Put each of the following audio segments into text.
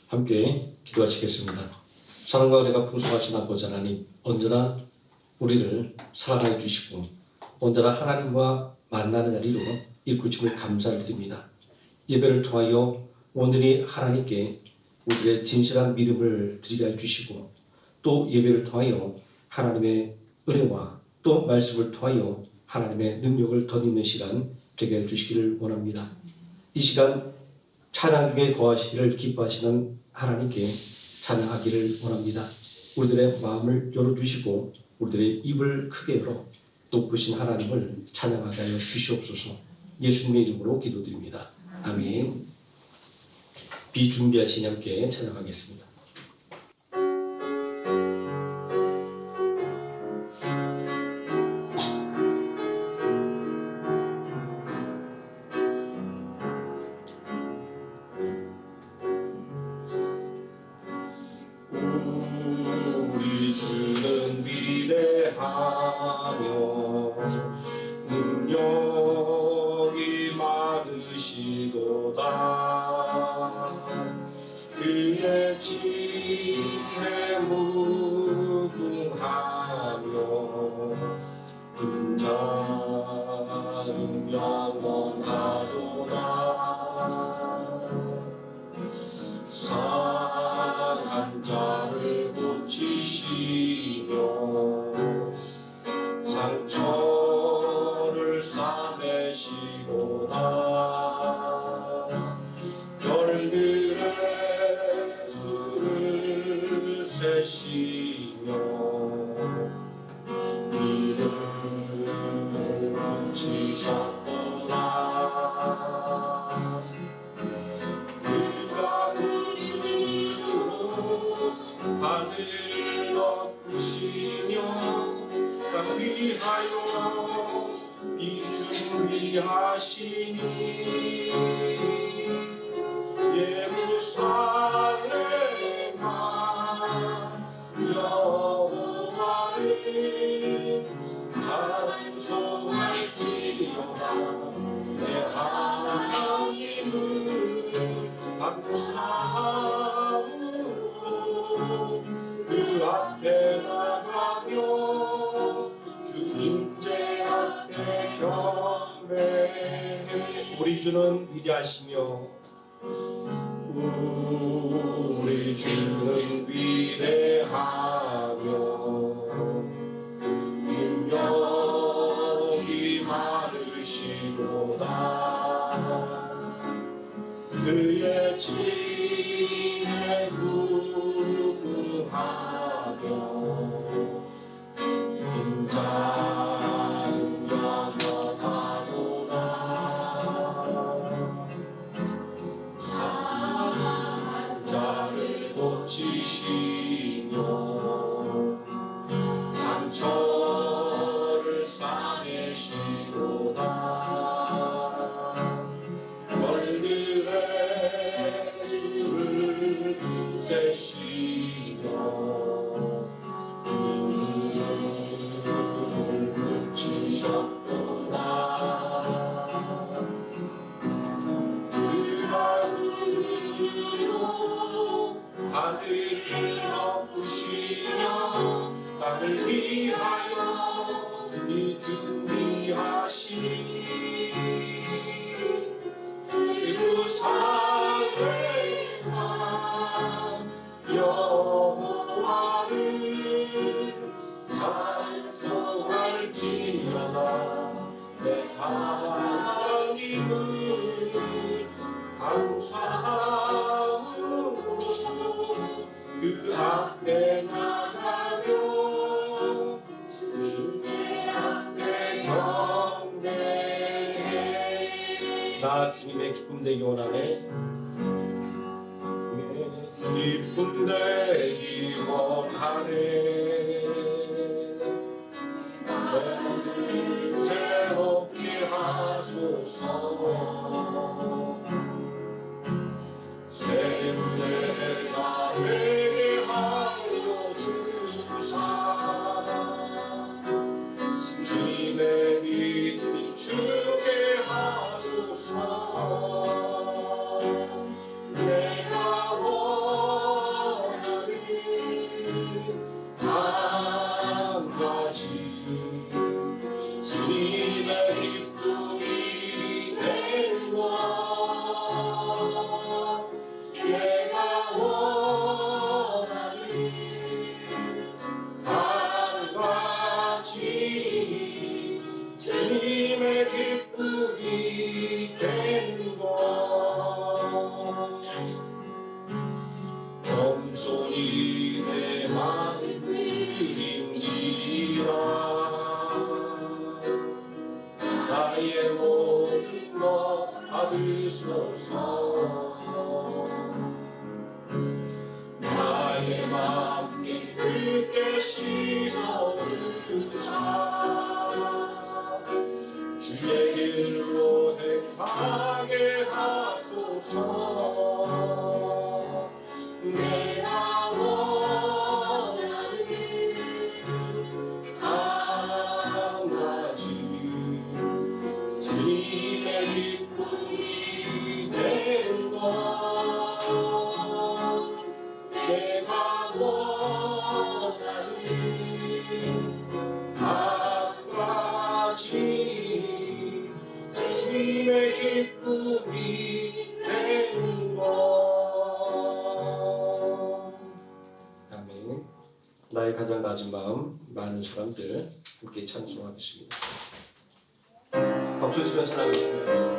함께 기도하시겠습니다. 사랑과 은혜가 풍성하신 아버지 하나님, 언제나 우리를 사랑해 주시고 언제나 하나님과 만나는 자리로 이끌 주심을 감사를 드립니다. 예배를 통하여 오늘이 하나님께 우리의 진실한 믿음을 드리게 해주시고 또 예배를 통하여 하나님의 은혜와 또 말씀을 통하여 하나님의 능력을 덧입는 시간 되게 해주시기를 원합니다. 이 시간 찬양 중에 거하시기를 기뻐하시는 하나님께 찬양하기를 원합니다. 우리들의 마음을 열어주시고 우리들의 입을 크게 열어 높으신 하나님을 찬양하게 하여 주시옵소서. 예수님의 이름으로 기도드립니다. 아멘. 비준비하신 함께 찬양하겠습니다. 우리 주는 위대하며 능력이 많으시도다. 그의 지혜 무궁하며 인자는 영원하도다. 상한 자를 고치시며 상처를 싸매시도다. 열들의 수를 세시며 이름을 붙이셨도다. 그가 구름으로 하늘을 덮으시며 땅 위하여 비준비하시니 예루살렘아 여호와를 찬송할지어다. 내 하나님을 감사함으로 그 앞에 나가며 주님께 앞에 경배해. 우리 주는 위대하시며 우리 주는 위대하며 능력이 많으시도다. 그의 지혜 무궁하며 인자는 영원하도다. 상한 자를 고치시며 상처를 싸매시도다. 열들의 수를 세시며 이름을 붙이셨도다. 그가 구름으로 하늘을 덮으시며 땅을 위하여 준비하시니 예루살렘아 여호와를 찬송할지어다. 내 하나님을 감사함으로 그 앞에 나가며 주님의 앞에 경배해. 나 주님의 기쁨 되기 원하네. 기쁨 되기 원하네. 나를 새롭게 하소서. 새 은혜가 되게 하여 주사. 주님의 믿음이 주게 하소서. 내가 이 내 마음뿐이니라. 나의 모든 것 받으소서. 나의 마음 깊게 씻어주사. 주의 길로 행하게 하소서. 내가 원하는 한 가지 주님의 기쁨이 되는 것. 내가 원하는 한 가지 주님의 기쁨이 되는 것. 아멘. 나의 가장 낮은 마음 많은 사람들 함께 찬송하겠습니다. 박수 치면서 나가겠습니다.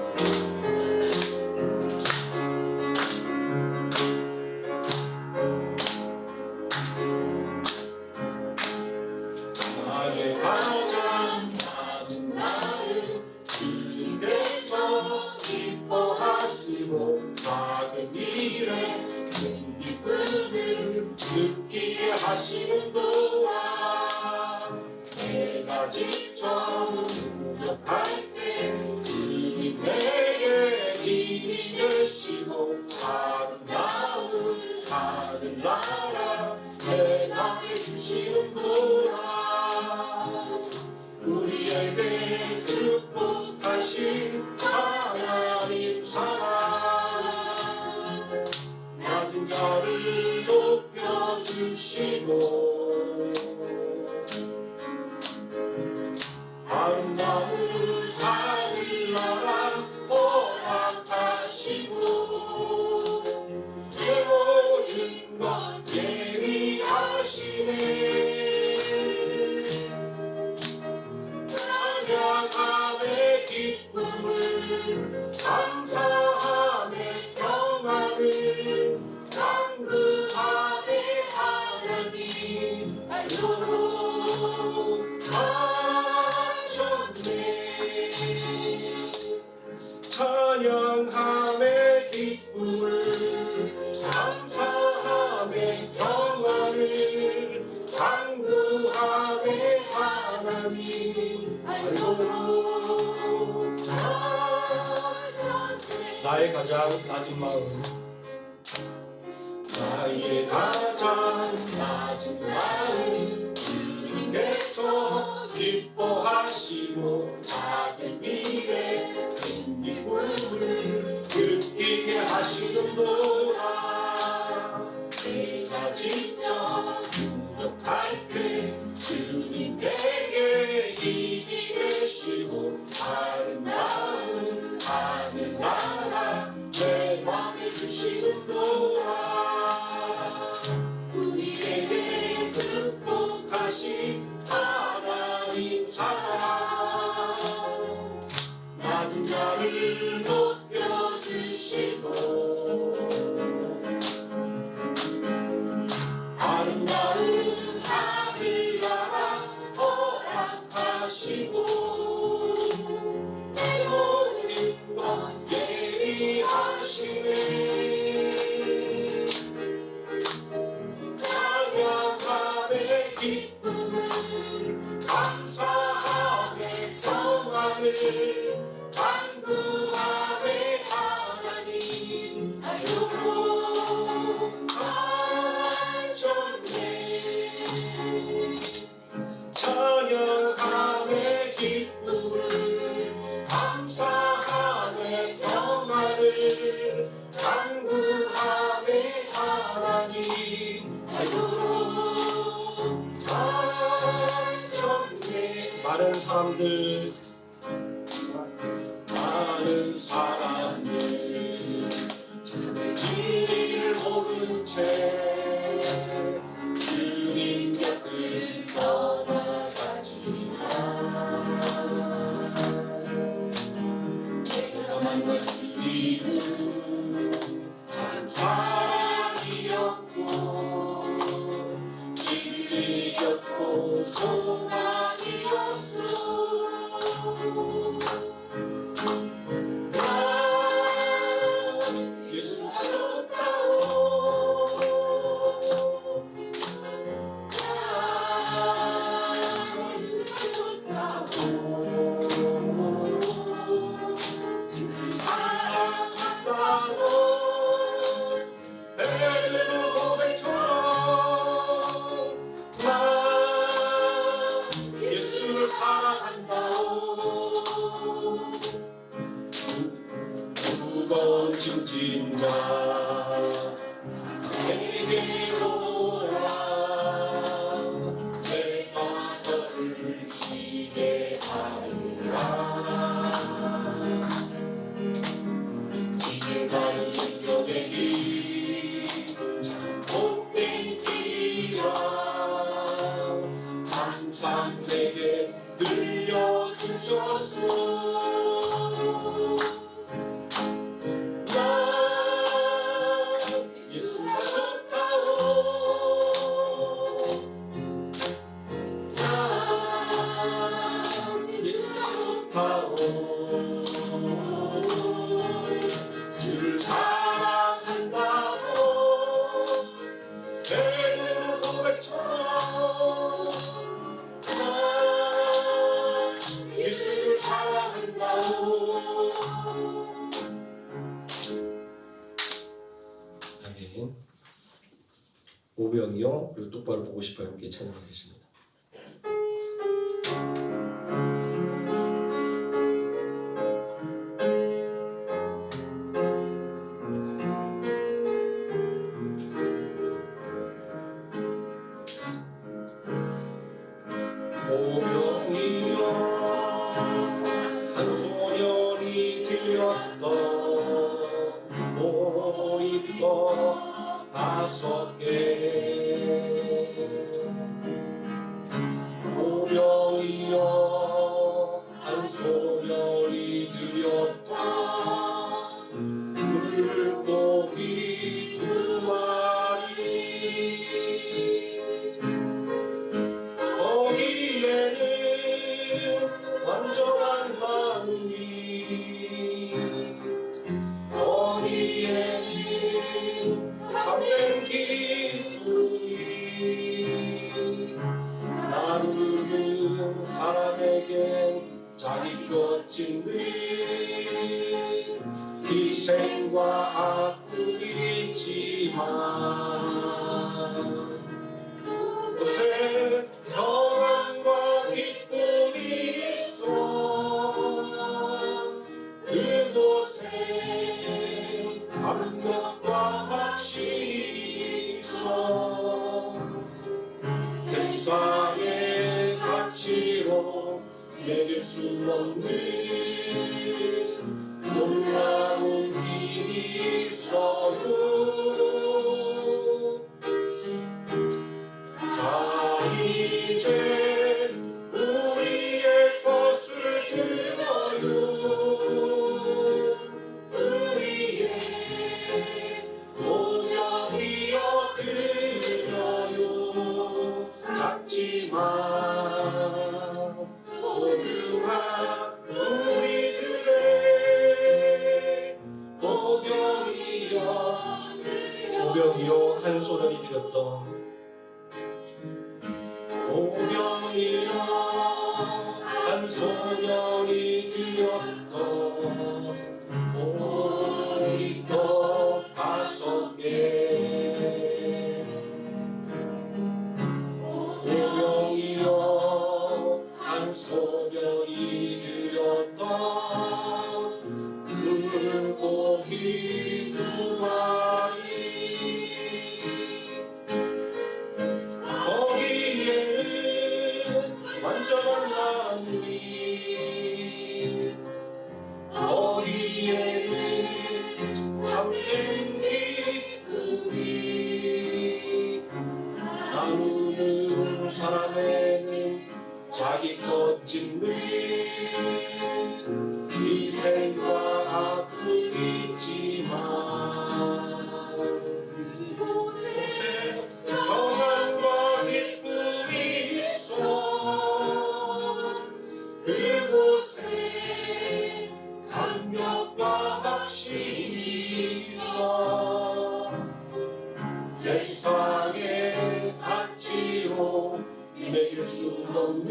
나의 가장 낮은 마음 주님께서 기뻐하시고 작은 일에 큰 기쁨을 느끼게 하시는도다. 내가 직접 무력할 때 주님 내게 힘이 되시고 아름다운 하늘나라 내 맘에 주시는도다. 우리에게 축복하신 하나님 사랑 낮은 자를 높여주시고 아름다운 하늘나라 허락하시고 내 모든 것 예비하시네. 찬양함의 기쁨을 감사함의 평안을 강구함의 하나님 알도록 하셨네. 찬양함의 기쁨을 감사함의 평안을 강구함의 하나님 알도록 하셨네. 나의 가장 낮은 마음 나의 가장 낮은 마음 주님께서 기뻐하시고 작은 일에 큰 기쁨을 느끼게 하시는도다. 내가 직접 부족할 때 주님 내게 힘이 되시고 아름다운 하늘나라 내 맘에 주시는도다. 우리에게 축복하신 하나님 사랑 낮은 자를 높여주시고 아름다운 하늘나라 허락하시고 내 모든 것 예비하시네. 찬양함의 기쁨을 감사함의 평안을 간구함의 하나님 알도록 하셨네. 찬양함의 기쁨을 감사함의 평안을 간구함의 하나님 알도록 하셨네. 많은 사람들 참의 진리를 모른 채 주님 곁을 떠나가지만 내가 만난 주님은 참 사랑이었고 소망이었소. 나 예수가 좋다오. 나 예수가 좋다오. 지금 사랑한다고 베드로 고백처럼 나 예수를 사랑한다오. 무거운 짐진 자 내게로 오라. 내가 너를 쉬게 하리라. 이게 나의 생명의 길 참 복된 길이라. 항상 내게 들려주셨소. 나 예수가 좋다오. 나 예수가 좋다오. 주를 사랑한다고 베드로 고백처럼 나 예수를 사랑한다고. 아멘. 오병이어 그리고 똑바로 보고 싶어요. 함께 찬양하겠습니다. 오병이어 한 소년이 되었던 오리떡 5개. 오병이어 한 소년이 되었던 물고기 2마리. 거기에는 완전한 나눔이, 거기에는 참된 기쁨이, 나누는 사람에겐 자기 것 짓는 희생과 아픔이지만 그곳에 평안과 기쁨이 있어. 그곳에 감격과 확신이 있어. 세상의 가치로 매길 수 없는 놀라운 힘이 있어요. 자, 이제 우리의 것을 들어요. 우리의 오병이어 드려요. 작지만 소중한 우리들의 오병이어 한 소년이 드렸던 오병이어 한 소년이 되었던 오리떡 5개. 오병이어 한 소년이 되었던 물고기 2마리. 완전한 나눔이, 거리에는 참된 기쁨이, 나누는 사람에는 자기 것 짓는 희생과 아픔이지만 그곳에 평안과 기쁨이 있어. 세상의 가치로 매길 수 없는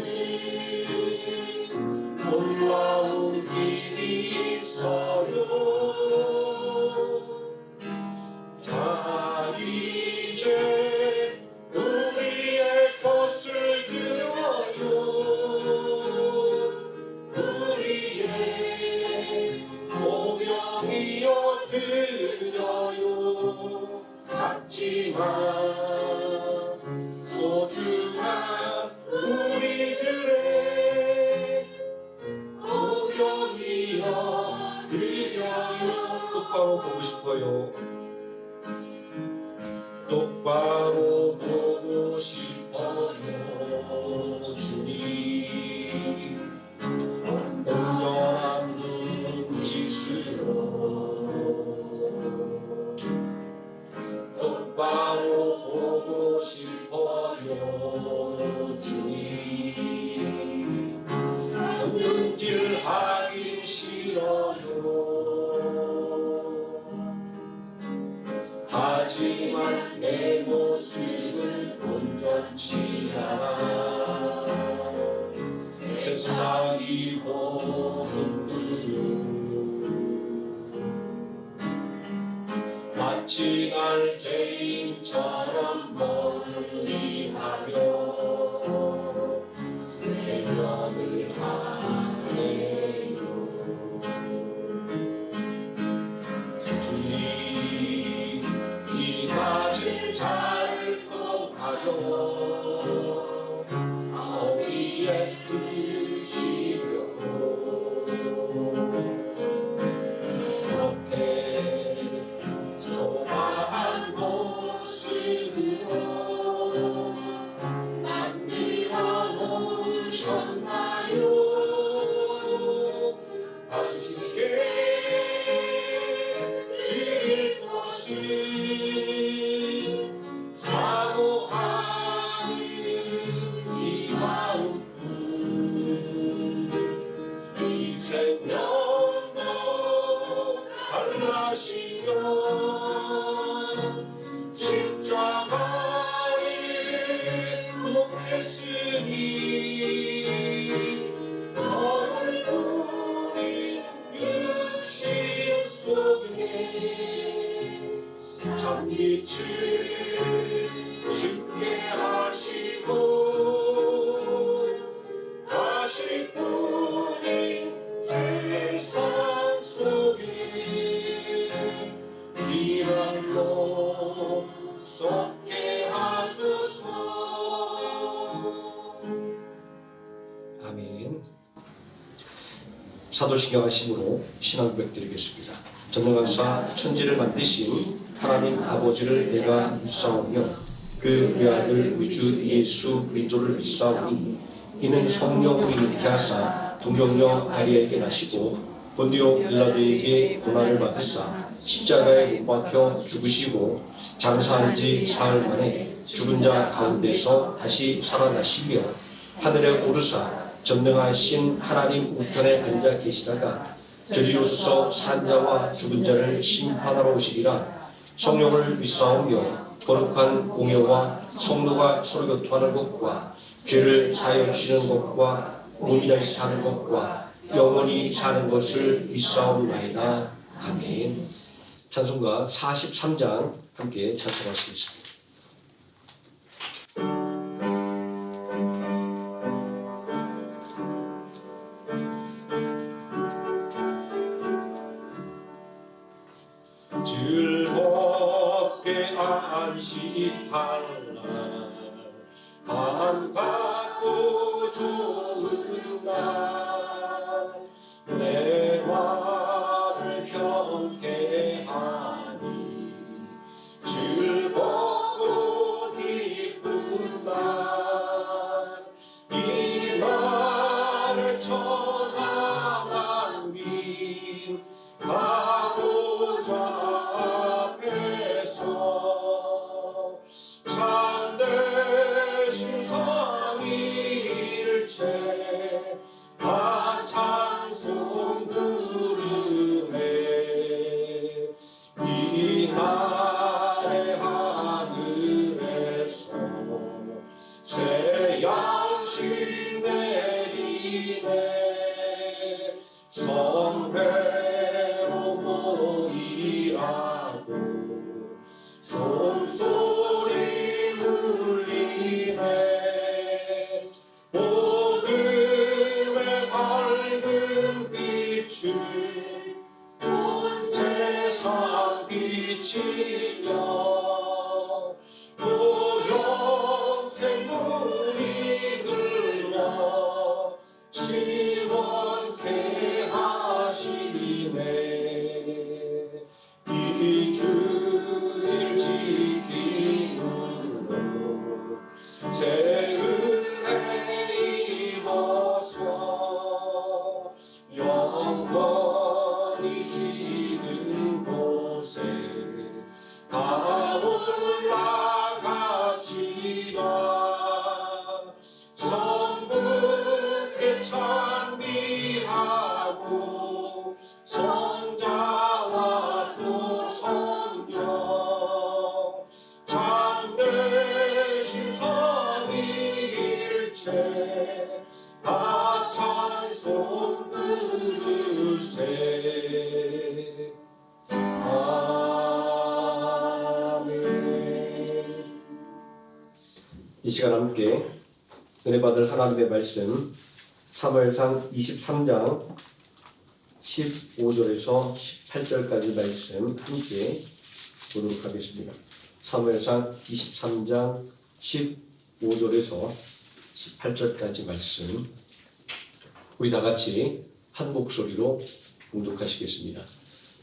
놀라운 힘이 있어요. 자 이제 우리의 것을 드려요. 우리의 모명이여 드려요. 작지만 소중한 우리들의 모명이여 드려요. 똑바로 보고 싶어요. 똑바로 보고 싶어요. 주님 온전한 눈짓으로 똑바로 보고 싶어요. 주님 눈질하기 싫어요. 하지만 내 모습은 온전치 않아. 세상이 보는 눈은 마치 날 죄인처럼 멀리하며 외면을 하네요. 주님 이 가진 자를 통하여 어디에 쓰시려고 이렇게 조그만 모습으로 만들어 놓으셨나요? 당신께 드릴 것은 사모하는 이 마음뿐. 이 생명도 달라시며 십자가에 못 했으니 너를 뿌린 육신 속에 참빛을 쉽게 하시고 다시 뿌린 세상 속에 이별로 쏟게 하소서. 아멘. 사도신경한 심으로 신앙 고백 드리겠습니다. 전능하사 천지를 만드신 하나님 아버지를 내가 믿사오며 그 외아들 우리 주 예수 그리스도를 믿사오니 이는 성령으로 잉태 하사 동정녀 마리아에게 나시고 본디오 빌라도에게 고난을 받으사 십자가에 못 박혀 죽으시고 장사한 지 사흘 만에 죽은 자 가운데서 다시 살아나시며 하늘에 오르사 전능하신 하나님 우편에 앉아 계시다가 저리로서 산 자와 죽은 자를 심판하러 오시리라. 성령을 믿사오며 거룩한 공예와 성도가 서로 교통하는 것과 죄를 사하여 주시는 것과 몸이 다시 사는 것과 영원히 사는 것을 믿사옵나이다. 아멘. 찬송가 43장 함께 찬송하시겠습니다. 즐겁게 안식할 날 반갑고 좋은 날 내 말을 경계하니 즐겁고 기쁜 날 이 날을 천하만 민 가보자 앞에서 참되신 성일체 주세. 아멘. 이 시간 함께 은혜 받을 하나님의 말씀 사무엘상 23장 15절에서 18절까지 말씀 함께 보도록 하겠습니다. 사무엘상 23장 15절에서 18절까지 말씀 우리 다 같이 한 목소리로 봉독하시겠습니다.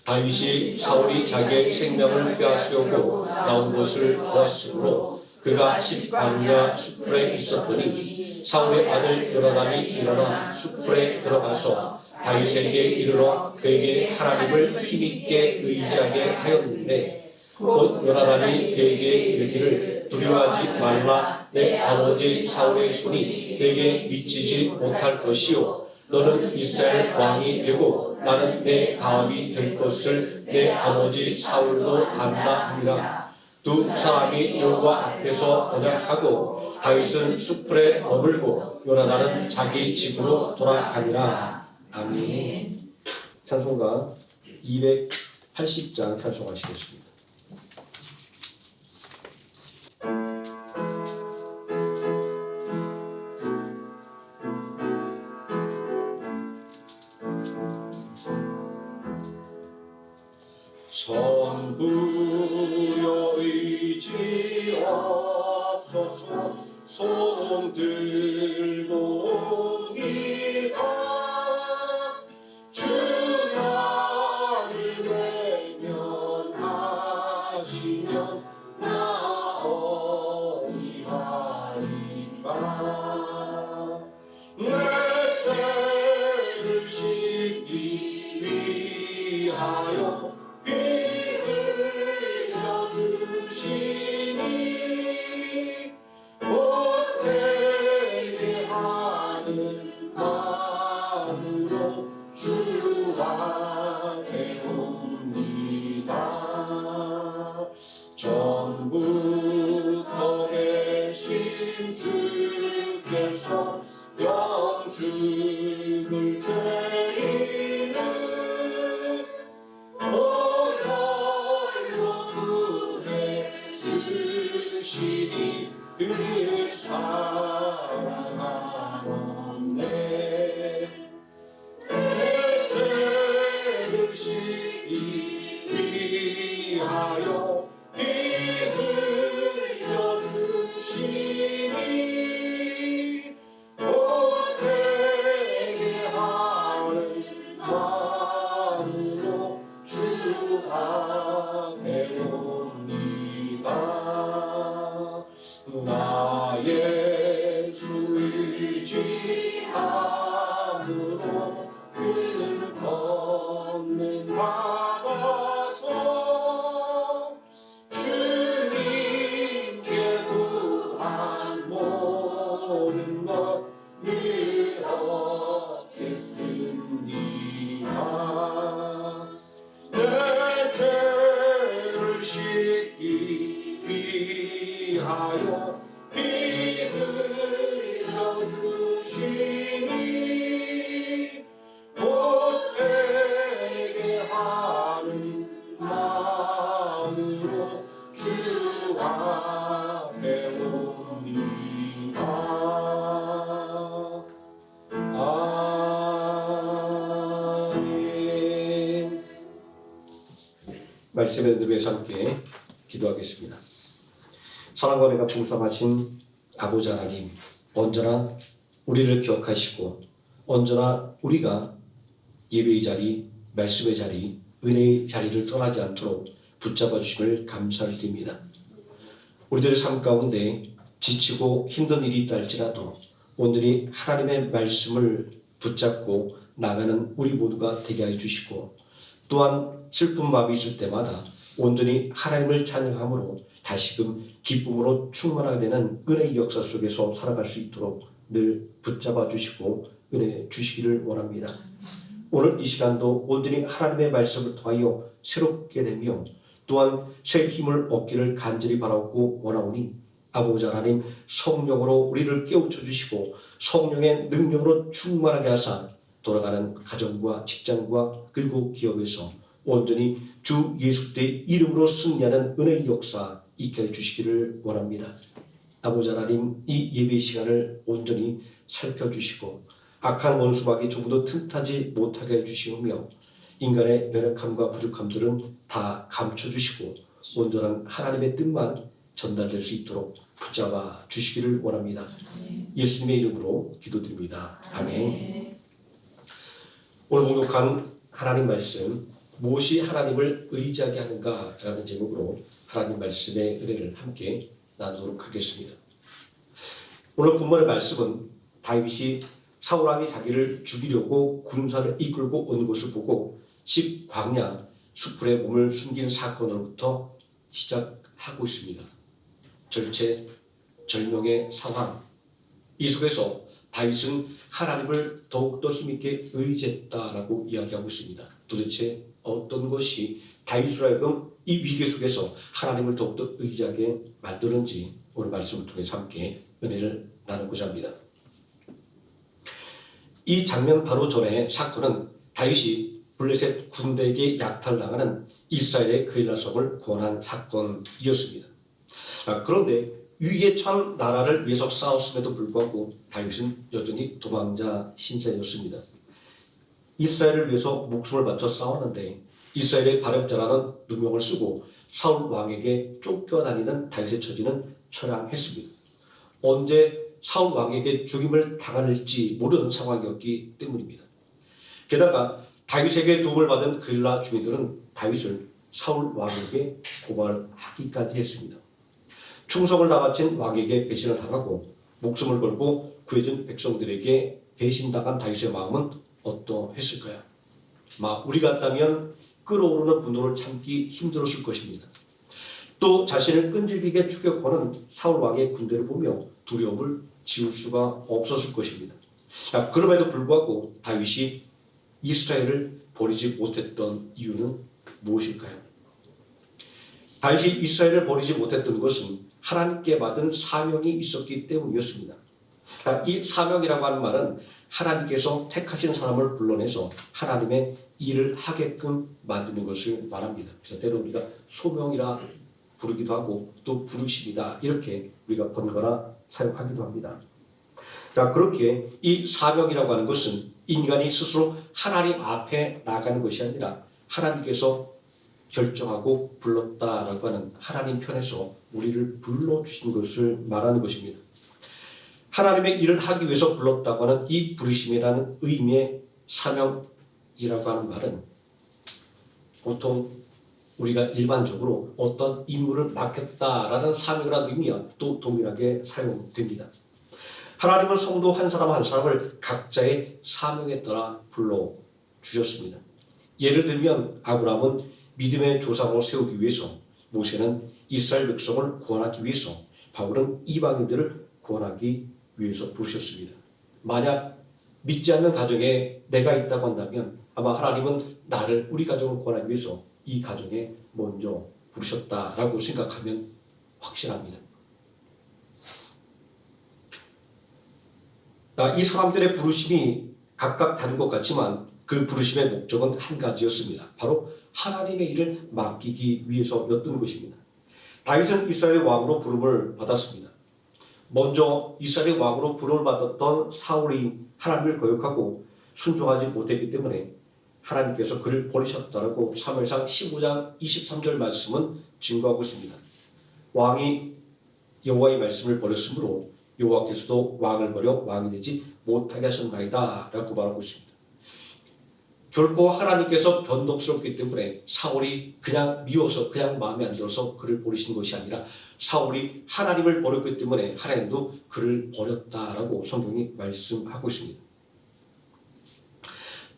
다윗이 사울이 자기의 생명을 빼앗으려고 나온 것을 보았으므로 그가 십광야 수풀에 있었더니 사울의 아들 요나단이 일어나 수풀에 들어가서 다윗에게 이르러 그에게 하나님을 힘있게 의지하게 하였는데 곧 요나단이 그에게 이르기를 두려워하지 말라. 내 아버지 사울의 손이 내게 미치지 못할 것이요 너는 이스라엘 왕이 되고 나는 내 다음이 될 것을 내 아버지 사울도 안다 하니라. 두 사람이 여호와 앞에서 언약하고 다윗은 수풀에 머물고 요나단은 자기 집으로 돌아가니라. 아멘. 찬송가 280장 찬송하시겠습니다. 선부여 의지하소서. 손 들고 옵니다. 주 나를 외면하시면 나 어디하리까. 내 죄를 씻기 위하여 피 흘려 주시니 못되게 하는 마음으로 주 앞에 옵니다. 전부터 계신 주께서 영죽을 죄인을 오열로 구해 주시니 그 사랑하옵네. 내 죄를 씻기 위하여 피 흘려 주시니 못되게 하는 마음으로 주 앞에 옵니다. 나의 주 의지함으로 그 걷는 막아서 주님께 구한 모든 것 누렸겠습니다. 내 죄를 씻기 위하여 피 흘려 주시니 못되게 하는 마음으로 주 앞에 옵니다. 아멘. 말씀을 들으면서 함께 기도하겠습니다. 사랑과 은혜가 풍성하신 아버지 하나님, 언제나 우리를 기억하시고 언제나 우리가 예배의 자리, 말씀의 자리, 은혜의 자리를 떠나지 않도록 붙잡아 주심을 감사를 드립니다. 우리들의 삶 가운데 지치고 힘든 일이 있다 할지라도 온전히 하나님의 말씀을 붙잡고 나가는 우리 모두가 되게 해 주시고, 또한 슬픈 마음이 있을 때마다 온전히 하나님을 찬양함으로 다시금 기쁨으로 충만하게 되는 은혜의 역사 속에서 살아갈 수 있도록 늘 붙잡아 주시고 은혜 주시기를 원합니다. 오늘 이 시간도 온전히 하나님의 말씀을 통하여 새롭게 되며 또한 새 힘을 얻기를 간절히 바라고 원하오니 아버지 하나님, 성령으로 우리를 깨우쳐 주시고 성령의 능력으로 충만하게 하사 돌아가는 가정과 직장과 그리고 기업에서 온전히 주 예수 그리스도의 이름으로 승리하는 은혜의 역사 있게 해주시기를 원합니다. 아버지 하나님, 이 예배 시간을 온전히 살펴주시고 악한 원수박이 조금도 틈타지 못하게 해주시오며 인간의 연약함과 부족함들은 다 감춰주시고 온전한 하나님의 뜻만 전달될 수 있도록 붙잡아 주시기를 원합니다. 예수님의 이름으로 기도드립니다. 아멘. 오늘 목록한 하나님 말씀, 무엇이 하나님을 의지하게 하는가 라는 제목으로 하나님 말씀의 은혜를 함께 나누도록 하겠습니다. 오늘 본문의 말씀은 다윗이 사울왕이 자기를 죽이려고 군사를 이끌고 온 것을 보고 광야 수풀에 몸을 숨긴 사건으로부터 시작하고 있습니다. 절체, 절명의 상황, 이 속에서 다윗은 하나님을 더욱더 힘있게 의지했다라고 이야기하고 있습니다. 도대체 어떤 것이 다윗으로 하여금 이 위기 속에서 하나님을 더욱더 의지하게 만드는지 오늘 말씀을 통해서 함께 은혜를 나누고자 합니다. 이 장면 바로 전에 사건은 다윗이 블레셋 군대에게 약탈당하는 이스라엘의 그일라성을 구원한 사건이었습니다. 그런데 위기에 처한 나라를 위해서 싸웠음에도 불구하고 다윗은 여전히 도망자 신세였습니다. 이스라엘을 위해서 목숨을 바쳐 싸웠는데 이스라엘의 발역자라는 누명을 쓰고 사울 왕에게 쫓겨다니는 다윗의 처지는 처량했습니다. 언제 사울 왕에게 죽임을 당할지 모르는 상황이었기 때문입니다. 게다가 다윗에게 도움을 받은 그일라 주민들은 다윗을 사울 왕에게 고발하기까지 했습니다. 충성을 다 바친 왕에게 배신을 당하고 목숨을 걸고 구해준 백성들에게 배신당한 다윗의 마음은 어떠했을까요? 우리 같다면 끓어오르는 분노를 참기 힘들었을 것입니다. 또 자신을 끈질기게 추격하는 사울 왕의 군대를 보며 두려움을 지울 수가 없었을 것입니다. 그럼에도 불구하고 다윗이 이스라엘을 버리지 못했던 이유는 무엇일까요? 다윗이 이스라엘을 버리지 못했던 것은 하나님께 받은 사명이 있었기 때문이었습니다. 이 사명이라고 하는 말은 하나님께서 택하신 사람을 불러내서 하나님의 일을 하게끔 만드는 것을 말합니다. 그래서 때로 우리가 소명이라 부르기도 하고 또 부르심이다 이렇게 우리가 번거나 사용하기도 합니다. 그렇게 이 사명이라고 하는 것은 인간이 스스로 하나님 앞에 나가는 것이 아니라 하나님께서 결정하고 불렀다라고 하는 하나님 편에서 우리를 불러주신 것을 말하는 것입니다. 하나님의 일을 하기 위해서 불렀다고 하는 이 부르심이라는 의미의 사명이라고 하는 말은 보통 우리가 일반적으로 어떤 임무를 맡겼다라는 사명이라는 의미와 또 동일하게 사용됩니다. 하나님은 성도 한 사람 한 사람을 각자의 사명에 따라 불러주셨습니다. 예를 들면 아브라함은 믿음의 조상으로 세우기 위해서, 모세는 이스라엘 백성을 구원하기 위해서, 바울은 이방인들을 구원하기 위해서 부르셨습니다. 만약 믿지 않는 가정에 내가 있다고 한다면 아마 하나님은 나를, 우리 가정을 구원하기 위해서 이 가정에 먼저 부르셨다라고 생각하면 확실합니다. 이 사람들의 부르심이 각각 다른 것 같지만 그 부르심의 목적은 한 가지였습니다. 바로 하나님의 일을 맡기기 위해서였던 것입니다. 다윗은 이스라엘 왕으로 부름을 받았습니다. 먼저 이스라엘 왕으로 부름을 받았던 사울이 하나님을 거역하고 순종하지 못했기 때문에 하나님께서 그를 버리셨다라고 사무엘상 15장 23절 말씀은 증거하고 있습니다. 왕이 여호와의 말씀을 버렸으므로 여호와께서도 왕을 버려 왕이 되지 못하게 하셨나이다 라고 말하고 있습니다. 결코 하나님께서 변덕스럽기 때문에 사울이 그냥 미워서 그냥 마음에 안 들어서 그를 버리신 것이 아니라 사울이 하나님을 버렸기 때문에 하나님도 그를 버렸다라고 성경이 말씀하고 있습니다.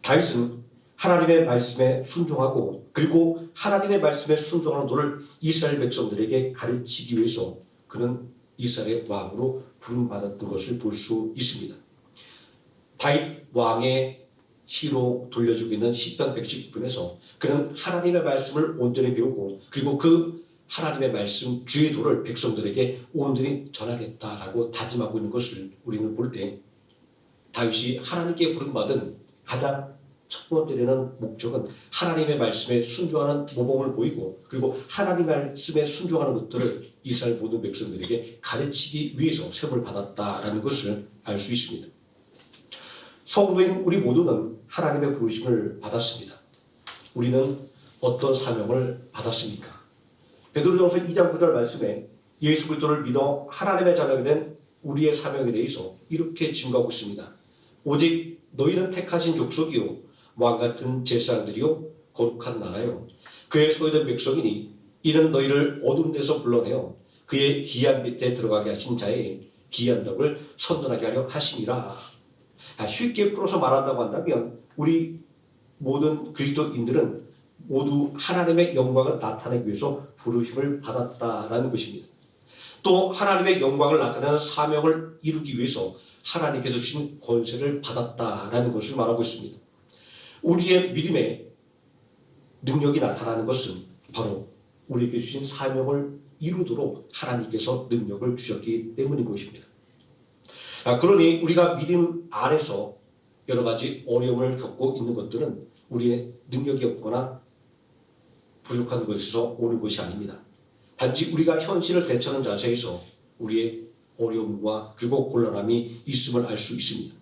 다윗은 하나님의 말씀에 순종하고 그리고 하나님의 말씀에 순종하는 도를 이스라엘 백성들에게 가르치기 위해서 그는 이스라엘의 왕으로 부름받았던 것을 볼 수 있습니다. 다윗 왕의 시로 돌려주고 있는 시편 119편에서 그는 하나님의 말씀을 온전히 배우고 그리고 그 하나님의 말씀 주의 도를 백성들에게 온전히 전하겠다라고 다짐하고 있는 것을 우리는 볼 때 다윗이 하나님께 부름받은 가장 첫 번째는 목적은 하나님의 말씀에 순종하는 모범을 보이고, 그리고 하나님의 말씀에 순종하는 것들을 이스라엘 모든 백성들에게 가르치기 위해서 세움을 받았다라는 것을 알 수 있습니다. 성도인 우리 모두는 하나님의 부르심을 받았습니다. 우리는 어떤 사명을 받았습니까? 베드로전서 2장 9절 말씀에 예수 그리스도를 믿어 하나님의 자녀가 된 우리의 사명에 대해서 이렇게 증거하고 있습니다. 오직 너희는 택하신 족속이요 왕 같은 제사장들이요 거룩한 나라요 그의 소유된 백성이니 이는 너희를 어두운 데서 불러내어 그의 기한 밑에 들어가게 하신 자의 기한 덕을 선전하게 하려 하심이라. 쉽게 풀어서 말한다고 한다면 우리 모든 그리스도인들은 모두 하나님의 영광을 나타내기 위해서 부르심을 받았다라는 것입니다. 또 하나님의 영광을 나타내는 사명을 이루기 위해서 하나님께서 주신 권세를 받았다라는 것을 말하고 있습니다. 우리의 믿음의 능력이 나타나는 것은 바로 우리에게 주신 사명을 이루도록 하나님께서 능력을 주셨기 때문인 것입니다. 그러니 우리가 믿음 안에서 여러 가지 어려움을 겪고 있는 것들은 우리의 능력이 없거나 부족한 것에서 오는 것이 아닙니다. 단지 우리가 현실을 대처하는 자세에서 우리의 어려움과 그리고 곤란함이 있음을 알 수 있습니다.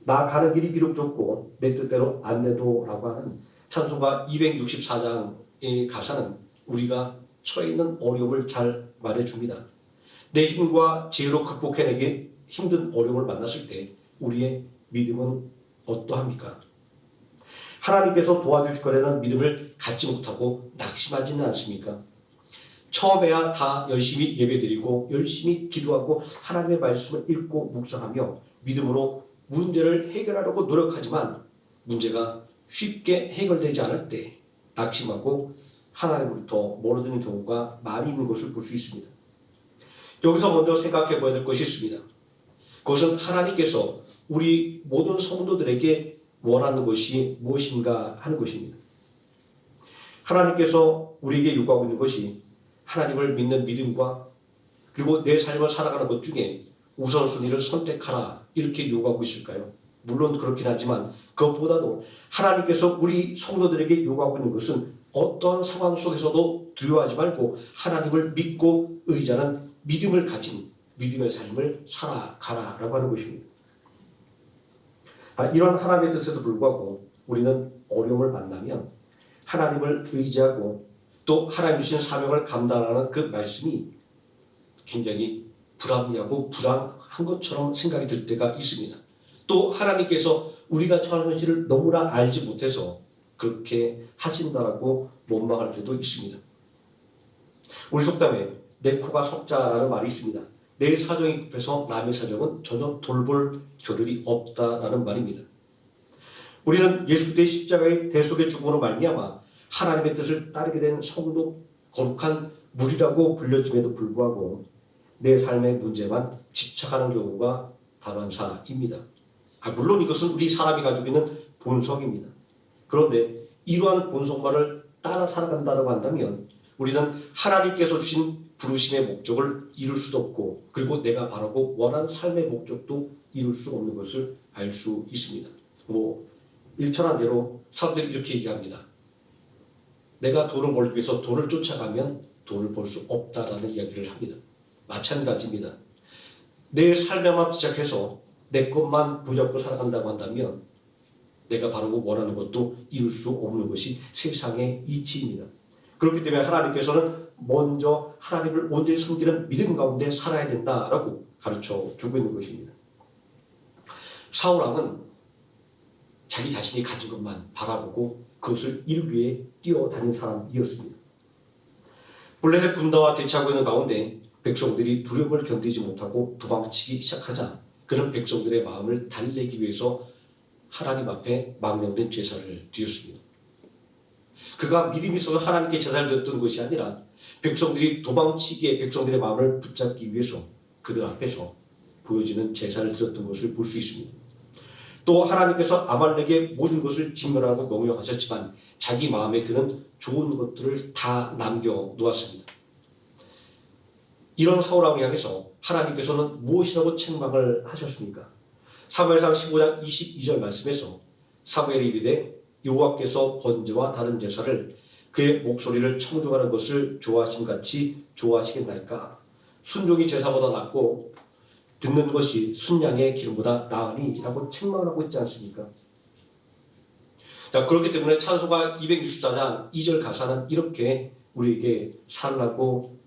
나 가는 길이 비록 좁고 내 뜻대로 안 돼도라고 하는 찬송가 264장의 가사는 우리가 처해 있는 어려움을 잘 말해줍니다. 내 힘과 지혜로 극복해내기 힘든 어려움을 만났을 때 우리의 믿음은 어떠합니까? 하나님께서 도와주실 거라는 믿음을 갖지 못하고 낙심하지는 않습니까? 처음에야 다 열심히 예배드리고 열심히 기도하고 하나님의 말씀을 읽고 묵상하며 믿음으로 문제를 해결하려고 노력하지만 문제가 쉽게 해결되지 않을 때 낙심하고 하나님으로부터 멀어지는 경우가 많이 있는 것을 볼 수 있습니다. 여기서 먼저 생각해 봐야 될 것이 있습니다. 그것은 하나님께서 우리 모든 성도들에게 원하는 것이 무엇인가 하는 것입니다. 하나님께서 우리에게 요구하고 있는 것이 하나님을 믿는 믿음과 그리고 내 삶을 살아가는 것 중에 우선순위를 선택하라 이렇게 요구하고 있을까요? 물론 그렇긴 하지만 그것보다도 하나님께서 우리 성도들에게 요구하고 있는 것은 어떠한 상황 속에서도 두려워하지 말고 하나님을 믿고 의지하는 믿음을 가진 믿음의 삶을 살아가라라고 하는 것입니다. 이런 하나님의 뜻에도 불구하고 우리는 어려움을 만나면 하나님을 의지하고 또 하나님 주신 사명을 감당하는 그 말씀이 굉장히 불합리하고 불안한 것처럼 생각이 들 때가 있습니다. 또 하나님께서 우리가 처한 현실을 너무나 알지 못해서 그렇게 하신다라고 원망할 때도 있습니다. 우리 속담에 내 코가 석자라는 말이 있습니다. 내 사정이 급해서 남의 사정은 전혀 돌볼 겨를이 없다라는 말입니다. 우리는 예수 그리스도의 십자가의 대속의 죽음으로 말미암아 하나님의 뜻을 따르게 된 성도 거룩한 무리라고 불려짐에도 불구하고 내 삶의 문제만 집착하는 경우가 다반사입니다. 물론 이것은 우리 사람이 가지고 있는 본성입니다. 그런데 이러한 본성만을 따라 살아간다고 한다면 우리는 하나님께서 주신 부르심의 목적을 이룰 수도 없고 그리고 내가 바라고 원하는 삶의 목적도 이룰 수 없는 것을 알 수 있습니다. 일천한 대로 사람들이 이렇게 얘기합니다. 내가 돈을 벌기 위해서 돈을 쫓아가면 돈을 벌 수 없다라는 이야기를 합니다. 마찬가지입니다. 내 삶에만 집착해서 내 것만 붙잡고 살아간다고 한다면 내가 바라고 원하는 것도 이룰 수 없는 것이 세상의 이치입니다. 그렇기 때문에 하나님께서는 먼저 하나님을 온전히 섬기는 믿음 가운데 살아야 된다라고 가르쳐 주고 있는 것입니다. 사울왕은 자기 자신이 가진 것만 바라보고 그것을 이루기 위해 뛰어다닌 사람이었습니다. 블레셋 군대와 대치하고 있는 가운데 백성들이 두려움을 견디지 못하고 도망치기 시작하자 그는 백성들의 마음을 달래기 위해서 하나님 앞에 망령된 제사를 드렸습니다. 그가 믿음이 있어서 하나님께 제사를 드렸던 것이 아니라 백성들이 도망치기에 백성들의 마음을 붙잡기 위해서 그들 앞에서 보여지는 제사를 드렸던 것을 볼 수 있습니다. 또 하나님께서 아말렉의 모든 것을 진멸하고 명령하셨지만 자기 마음에 드는 좋은 것들을 다 남겨놓았습니다. 이런 사울왕을 향해서 하나님께서는 무엇이라고 책망을 하셨습니까? 사무엘상 15장 22절 말씀에서 사무엘이 이르되 여호와께서 번제와 다른 제사를 그의 목소리를 청종하는 것을 좋아하심같이 좋아하시겠나이까. 순종이 제사보다 낫고 듣는 것이 순양의 기름보다 나으니 라고 책망하고 있지 않습니까? 자, 그렇기 때문에 찬송가 264장 2절 가사는 이렇게 우리에게 살라고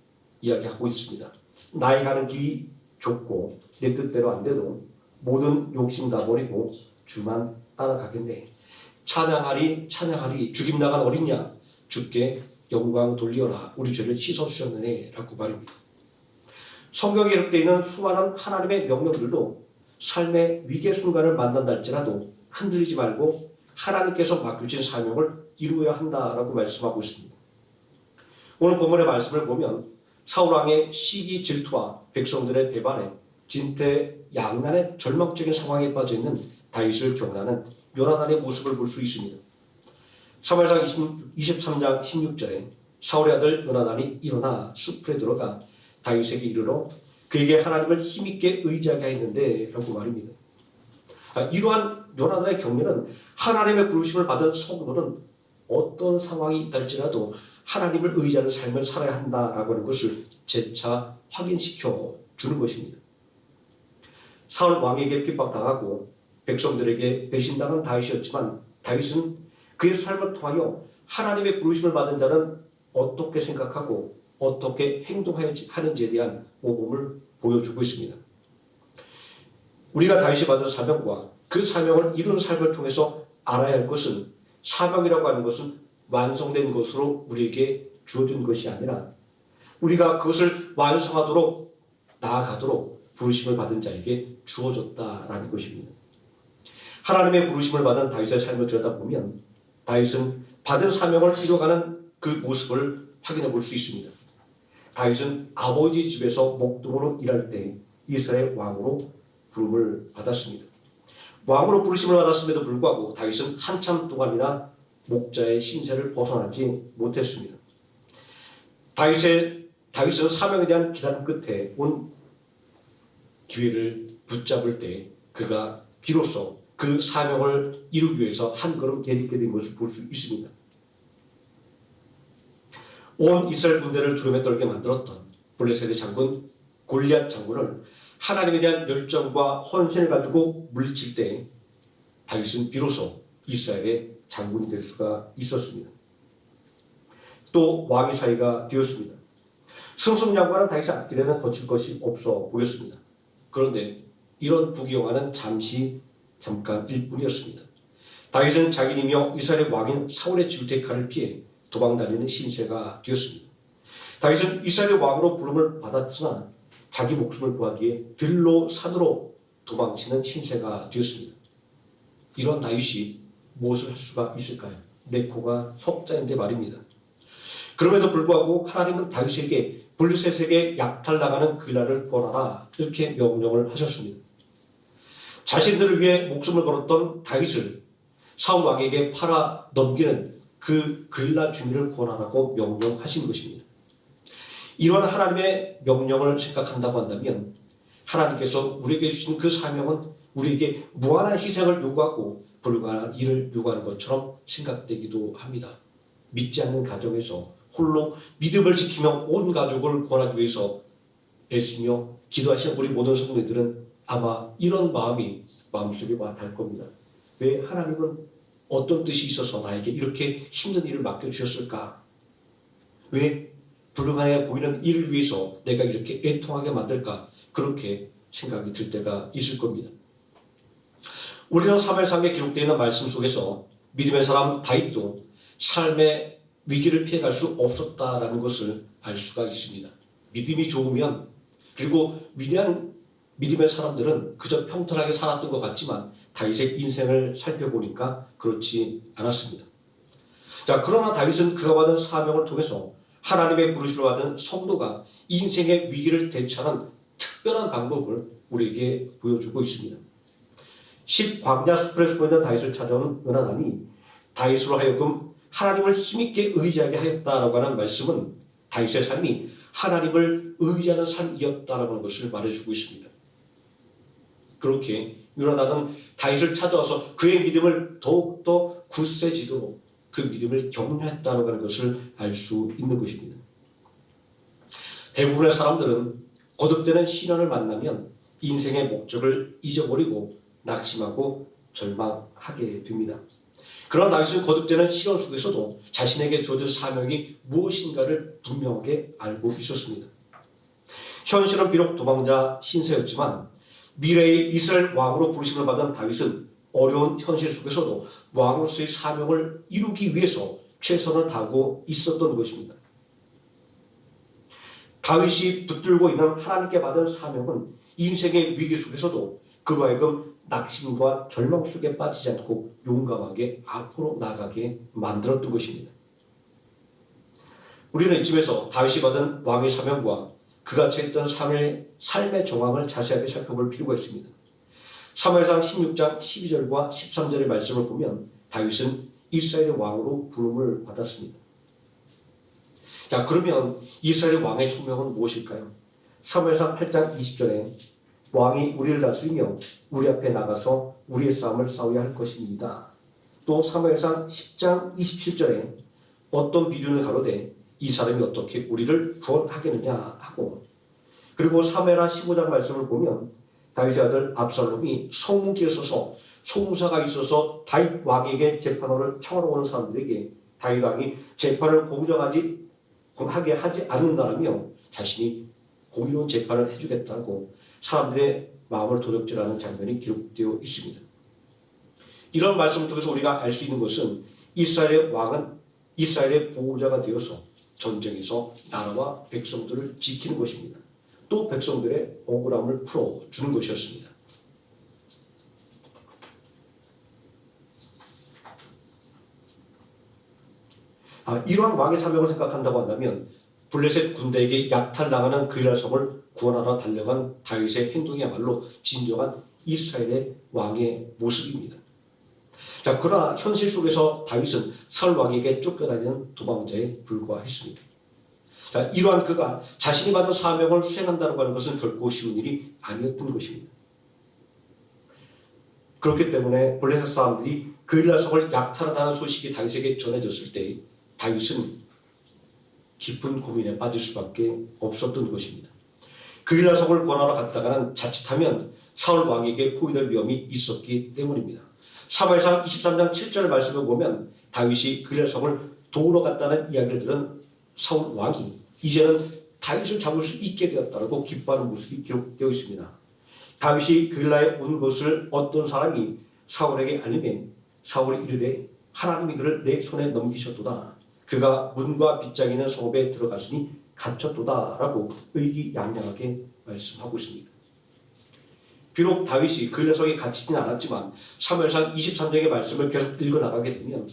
이야기하고 있습니다. 나의 가는 길이 좁고 내 뜻대로 안 돼도 모든 욕심 다 버리고 주만 따라가겠네. 찬양하리 찬양하리 죽임 나간 어린 양 주께 영광 돌리어라 우리 죄를 씻어주셨네 라고 말입니다. 성경에 기록되어 있는 수많은 하나님의 명령들도 삶의 위기 순간을 만난다 할지라도 흔들리지 말고 하나님께서 맡겨진 사명을 이루어야 한다라고 말씀하고 있습니다. 오늘 본문의 말씀을 보면 사울왕의 시기 질투와 백성들의 배반에 진퇴양난의 절망적인 상황에 빠져있는 다윗을 경험하는 요나단의 모습을 볼 수 있습니다. 사무엘상 23장 16절에 사울의 아들 요나단이 일어나 숲에 들어가 다윗에게 이르러 그에게 하나님을 힘있게 의지하게 했는데 라고 말입니다. 이러한 요나단의 경륜은 하나님의 부르심을 받은 성도는 어떤 상황이 있달지라도 하나님을 의지하는 삶을 살아야 한다라고 하는 것을 재차 확인시켜 주는 것입니다. 사울 왕에게 핍박당하고 백성들에게 배신당한 다윗이었지만 다윗은 그의 삶을 통하여 하나님의 부르심을 받은 자는 어떻게 생각하고 어떻게 행동하는지에 대한 모범을 보여주고 있습니다. 우리가 다윗이 받은 사명과 그 사명을 이루는 삶을 통해서 알아야 할 것은 사명이라고 하는 것은 완성된 것으로 우리에게 주어진 것이 아니라 우리가 그것을 완성하도록 나아가도록 부르심을 받은 자에게 주어졌다라는 것입니다. 하나님의 부르심을 받은 다윗의 삶을 들여다보면 다윗은 받은 사명을 이뤄가는 그 모습을 확인해 볼 수 있습니다. 다윗은 아버지 집에서 목동으로 일할 때 이스라엘 왕으로 부름을 받았습니다. 왕으로 부르심을 받았음에도 불구하고 다윗은 한참 동안이나 목자의 신세를 벗어나지 못했습니다. 다윗은 사명에 대한 기단 끝에 온 기회를 붙잡을 때 그가 비로소 그 사명을 이루기 위해서 한 걸음 내딛게 된 것을 볼 수 있습니다. 온 이스라엘 군대를 두려움에 떨게 만들었던 블레셋의 장군 골리앗 장군을 하나님에 대한 열정과 헌신을 가지고 물리칠 때 다윗은 비로소 이스라엘의 장군이 될 수가 있었습니다. 또 왕의 사이가 되었습니다. 승승장구하는 다윗의 앞길에는 거칠 것이 없어 보였습니다. 그런데 이런 부귀영화는 잠깐일 뿐이었습니다. 다윗은 자기이며 이스라엘 왕인 사울의 질투의 피해 도망다니는 신세가 되었습니다. 다윗은 이스라엘 왕으로 부름을 받았으나 자기 목숨을 구하기 위해 들로 산으로 도망치는 신세가 되었습니다. 이런 다윗이 무엇을 할 수가 있을까요? 내 코가 석자인데 말입니다. 그럼에도 불구하고 하나님은 다윗에게 블레셋에게 약탈당하는 그 날을 벌하라 이렇게 명령을 하셨습니다. 자신들을 위해 목숨을 걸었던 다윗을 사울 왕에게 팔아 넘기는 그 글라 주민을 권하라고 명령하신 것입니다. 이러한 하나님의 명령을 생각한다고 한다면 하나님께서 우리에게 주신 그 사명은 우리에게 무한한 희생을 요구하고 불가능한 일을 요구하는 것처럼 생각되기도 합니다. 믿지 않는 가정에서 홀로 믿음을 지키며 온 가족을 구원하기 위해서 애쓰며 기도하시는 우리 모든 성도들은 아마 이런 마음이 마음속에 와 닿을 겁니다. 왜 하나님은 어떤 뜻이 있어서 나에게 이렇게 힘든 일을 맡겨주셨을까? 왜 불가능해 보이는 일을 위해서 내가 이렇게 애통하게 만들까? 그렇게 생각이 들 때가 있을 겁니다. 우리는 사무엘상에 기록되어 있는 말씀 속에서 믿음의 사람 다윗도 삶의 위기를 피해갈 수 없었다라는 것을 알 수가 있습니다. 믿음이 좋으면 그리고 위대한 믿음의 사람들은 그저 평탄하게 살았던 것 같지만 다윗의 인생을 살펴보니까 그렇지 않았습니다. 자, 그러나 다윗은 그가 받은 사명을 통해서 하나님의 부르심을 받은 성도가 인생의 위기를 대처하는 특별한 방법을 우리에게 보여주고 있습니다. 광야 숲에 숨어 있는 다윗을 찾아온 요나단이 다윗으로 하여금 하나님을 힘있게 의지하게 하였다라고 하는 말씀은 다윗의 삶이 하나님을 의지하는 삶이었다라고 하는 것을 말해주고 있습니다. 그렇게 요나단은 다윗을 찾아와서 그의 믿음을 더욱더 굳세지도록 그 믿음을 격려했다는 하는 것을 알 수 있는 것입니다. 대부분의 사람들은 거듭되는 신앙을 만나면 인생의 목적을 잊어버리고 낙심하고 절망하게 됩니다. 그러나 다윗은 거듭되는 시련 속에서도 자신에게 주어진 사명이 무엇인가를 분명하게 알고 있었습니다. 현실은 비록 도망자 신세였지만 미래의 이스라엘 왕으로 부르심을 받은 다윗은 어려운 현실 속에서도 왕으로서의 사명을 이루기 위해서 최선을 다하고 있었던 것입니다. 다윗이 붙들고 있는 하나님께 받은 사명은 인생의 위기 속에서도 그로 하여금 낙심과 절망 속에 빠지지 않고 용감하게 앞으로 나가게 만들었던 것입니다. 우리는 이쯤에서 다윗이 받은 왕의 사명과 그가 처했던 삶의 정황을 자세하게 살펴볼 필요가 있습니다. 사무엘상 16장 12절과 13절의 말씀을 보면 다윗은 이스라엘의 왕으로 부름을 받았습니다. 자, 그러면 이스라엘 왕의 소명은 무엇일까요? 사무엘상 8장 20절에 왕이 우리를 다스리며 우리 앞에 나가서 우리의 싸움을 싸워야 할 것입니다. 또 사무엘상 10장 27절에 어떤 비륜을 가로되 이 사람이 어떻게 우리를 구원하겠느냐 하고, 그리고 사무엘하 15장 말씀을 보면 다윗의 아들 압살롬이 성문길에 서서 소무사가 있어서 다윗 왕에게 재판원을 청하러 오는 사람들에게 다윗 왕이 재판을 공정하게 하지 않는다라며 자신이 공의로운 재판을 해주겠다고 사람들의 마음을 도적질하는 장면이 기록되어 있습니다. 이런 말씀을 통해서 우리가 알 수 있는 것은 이스라엘의 왕은 이스라엘의 보호자가 되어서 전쟁에서 나라와 백성들을 지키는 것입니다. 또 백성들의 억울함을 풀어주는 것이었습니다. 이러한 왕의 사명을 생각한다고 한다면 블레셋 군대에게 약탈당하는 그리라성을 구원하러 달려간 다윗의 행동이야말로 진정한 이스라엘의 왕의 모습입니다. 자, 그러나 현실 속에서 다윗은 사울 왕에게 쫓겨다니는 도망자에 불과했습니다. 자, 이러한 그가 자신이 받은 사명을 수행한다는 것은 결코 쉬운 일이 아니었던 것입니다. 그렇기 때문에 블레셋 사람들이 그리라성을 약탈하다는 소식이 다윗에게 전해졌을 때 다윗은 깊은 고민에 빠질 수밖에 없었던 것입니다. 그리라성을 권하러 갔다가는 자칫하면 사울 왕에게 포위될 위험이 있었기 때문입니다. 사무엘상 23장 7절 말씀을 보면 다윗이 그리라성을 도우러 갔다는 이야기를 들은 사울 왕이 이제는 다윗을 잡을 수 있게 되었다고 기뻐하는 모습이 기록되어 있습니다. 다윗이 그릴라에 온 것을 어떤 사람이 사울에게 알리매 사울이 이르되 하나님이 그를 내 손에 넘기셨도다. 그가 문과 빗장이는 성읍에 들어갔으니 갇혔도다 라고 의기양양하게 말씀하고 있습니다. 비록 다윗이 그릴라성에 갇히지는 않았지만 사무엘상 23장의 말씀을 계속 읽어나가게 되면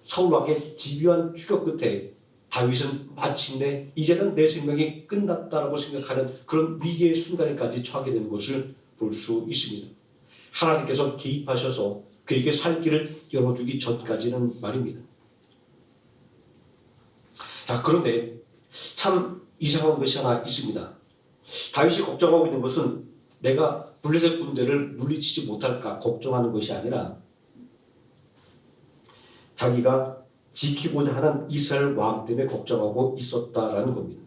사울 왕의 집요한 추격 끝에 다윗은 마침내 이제는 내 생명이 끝났다라고 생각하는 그런 위기의 순간에까지 처하게 되는 것을 볼 수 있습니다. 하나님께서 개입하셔서 그에게 살 길을 열어주기 전까지는 말입니다. 자, 그런데 참 이상한 것이 하나 있습니다. 다윗이 걱정하고 있는 것은 내가 블레셋 군대를 물리치지 못할까 걱정하는 것이 아니라 자기가 지키고자 하는 이스라엘 왕 때문에 걱정하고 있었다라는 겁니다.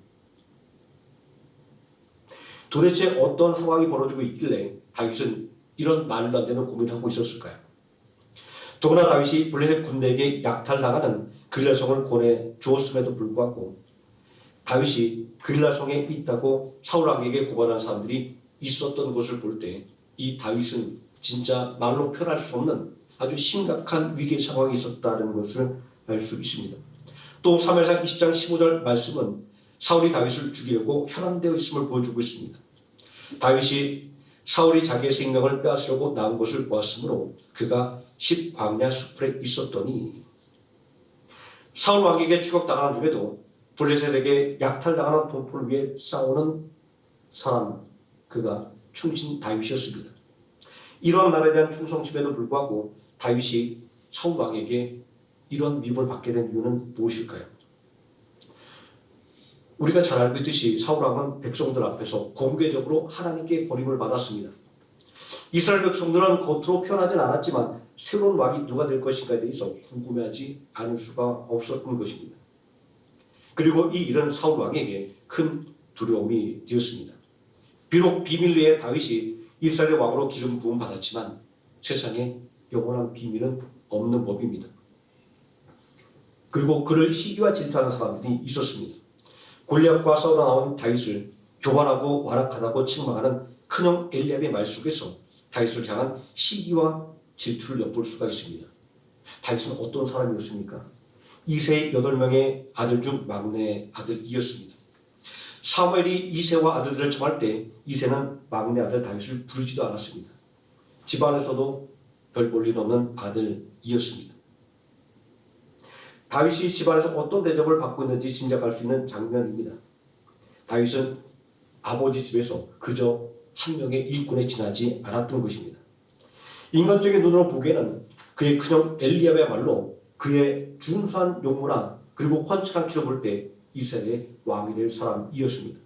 도대체 어떤 상황이 벌어지고 있길래 다윗은 이런 말도 안 되는 고민을 하고 있었을까요? 더구나 다윗이 블레셋 군대에게 약탈당하는 그릴라성을 권해주었음에도 불구하고 다윗이 그릴라성에 있다고 사울 왕에게 고발한 사람들이 있었던 것을 볼 때 이 다윗은 진짜 말로 표현할 수 없는 아주 심각한 위기 상황이 있었다는 것을 알 수 있습니다. 또 사무엘상 20장 15절 말씀은 사울이 다윗을 죽이려고 현황되어 있음을 보여주고 있습니다. 다윗이 사울이 자기의 생명을 빼앗으려고 나온 것을 보았으므로 그가 광야 수풀에 있었더니 사울 왕에게 추격당하는 중에도 블레셋에게 약탈당하는 동포를 위해 싸우는 사람, 그가 충신 다윗이었습니다. 이러한 말에 대한 충성심에도 불구하고 다윗이 사울 왕에게 이런 미움을 받게 된 이유는 무엇일까요? 우리가 잘 알고 있듯이 사울 왕은 백성들 앞에서 공개적으로 하나님께 버림을 받았습니다. 이스라엘 백성들은 겉으로 표현하진 않았지만 새로운 왕이 누가 될 것인가에 대해서 궁금해하지 않을 수가 없었던 것입니다. 그리고 이 일은 사울 왕에게 큰 두려움이 되었습니다. 비록 비밀리에 다윗이 이스라엘의 왕으로 기름 부음 받았지만 세상에 영원한 비밀은 없는 법입니다. 그리고 그를 시기와 질투하는 사람들이 있었습니다. 골리앗과 싸우러 나온 다윗을 교만하고 완악하다고 책망하는 큰형 엘리압의 말 속에서 다윗을 향한 시기와 질투를 엿볼 수가 있습니다. 다윗은 어떤 사람이었습니까? 이새의 8명의 아들 중 막내 아들이었습니다. 사무엘이 이새와 아들들을 청할 때 이새는 막내 아들 다윗을 부르지도 않았습니다. 집안에서도 별 볼 일 없는 아들이었습니다. 다윗이 집안에서 어떤 대접을 받고 있는지 짐작할 수 있는 장면입니다. 다윗은 아버지 집에서 그저 한 명의 일꾼에 지나지 않았던 것입니다. 인간적인 눈으로 보기에는 그의 큰형 엘리압의말로 그의 준수한 용모나 그리고 헌칠한 키로 볼 때 이스라엘의 왕이 될 사람이었습니다.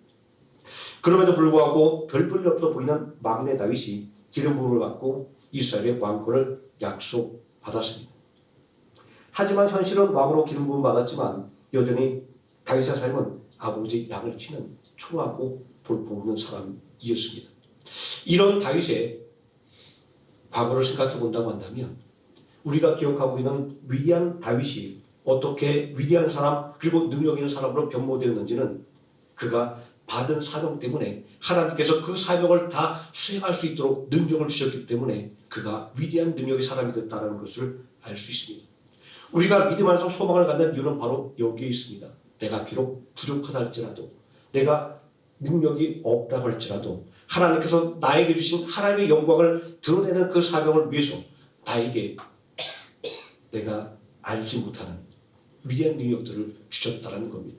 그럼에도 불구하고 별 볼 일 없어 보이는 막내 다윗이 기름 부음을 받고 이스라엘의 왕권을 약속받았습니다. 하지만 현실은 왕으로 기름 부음 받았지만 여전히 다윗의 삶은 아버지 양을 치는 초라하고 볼품없는 사람이었습니다. 이런 다윗의 과거를 생각해 본다고 한다면 우리가 기억하고 있는 위대한 다윗이 어떻게 위대한 사람 그리고 능력 있는 사람으로 변모되었는지는 그가 받은 사명 때문에 하나님께서 그 사명을 다 수행할 수 있도록 능력을 주셨기 때문에 그가 위대한 능력의 사람이 됐다는 것을 알 수 있습니다. 우리가 믿음 안에서 소망을 갖는 이유는 바로 여기에 있습니다. 내가 비록 부족하다 할지라도 내가 능력이 없다고 할지라도 하나님께서 나에게 주신 하나님의 영광을 드러내는 그 사명을 위해서 나에게 내가 알지 못하는 위대한 능력들을 주셨다는 겁니다.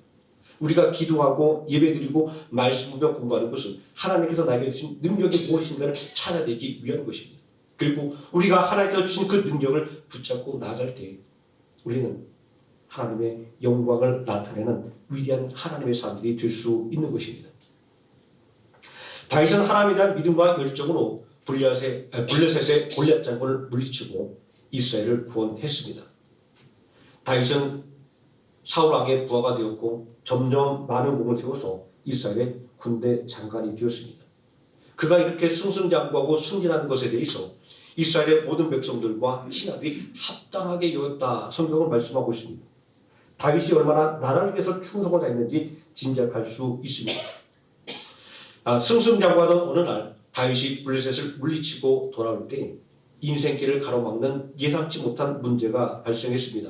우리가 기도하고 예배드리고 말씀을 공부하는 것은 하나님께서 나에게 주신 능력이 무엇인가를 찾아내기 위한 것입니다. 그리고 우리가 하나님께서 주신 그 능력을 붙잡고 나아갈 때 우리는 하나님의 영광을 나타내는 위대한 하나님의 사람들이 될 수 있는 것입니다. 다윗은 하나님에 대한 믿음과 열정으로 블레셋의 골리앗 장군을 물리치고 이스라엘을 구원했습니다. 다윗은 사울 왕의 부하가 되었고 점점 많은 공을 세워서 이스라엘의 군대 장관이 되었습니다. 그가 이렇게 승승장구하고 승진하는 것에 대해서 이스라엘의 모든 백성들과 신하들이 합당하게 여겼다 성경은 말씀하고 있습니다. 다윗이 얼마나 나라를 위해서 충성을 다했는지 짐작할 수 있습니다. 승승장구하던 어느 날 다윗이 블레셋을 물리치고 돌아올 때 인생길을 가로막는 예상치 못한 문제가 발생했습니다.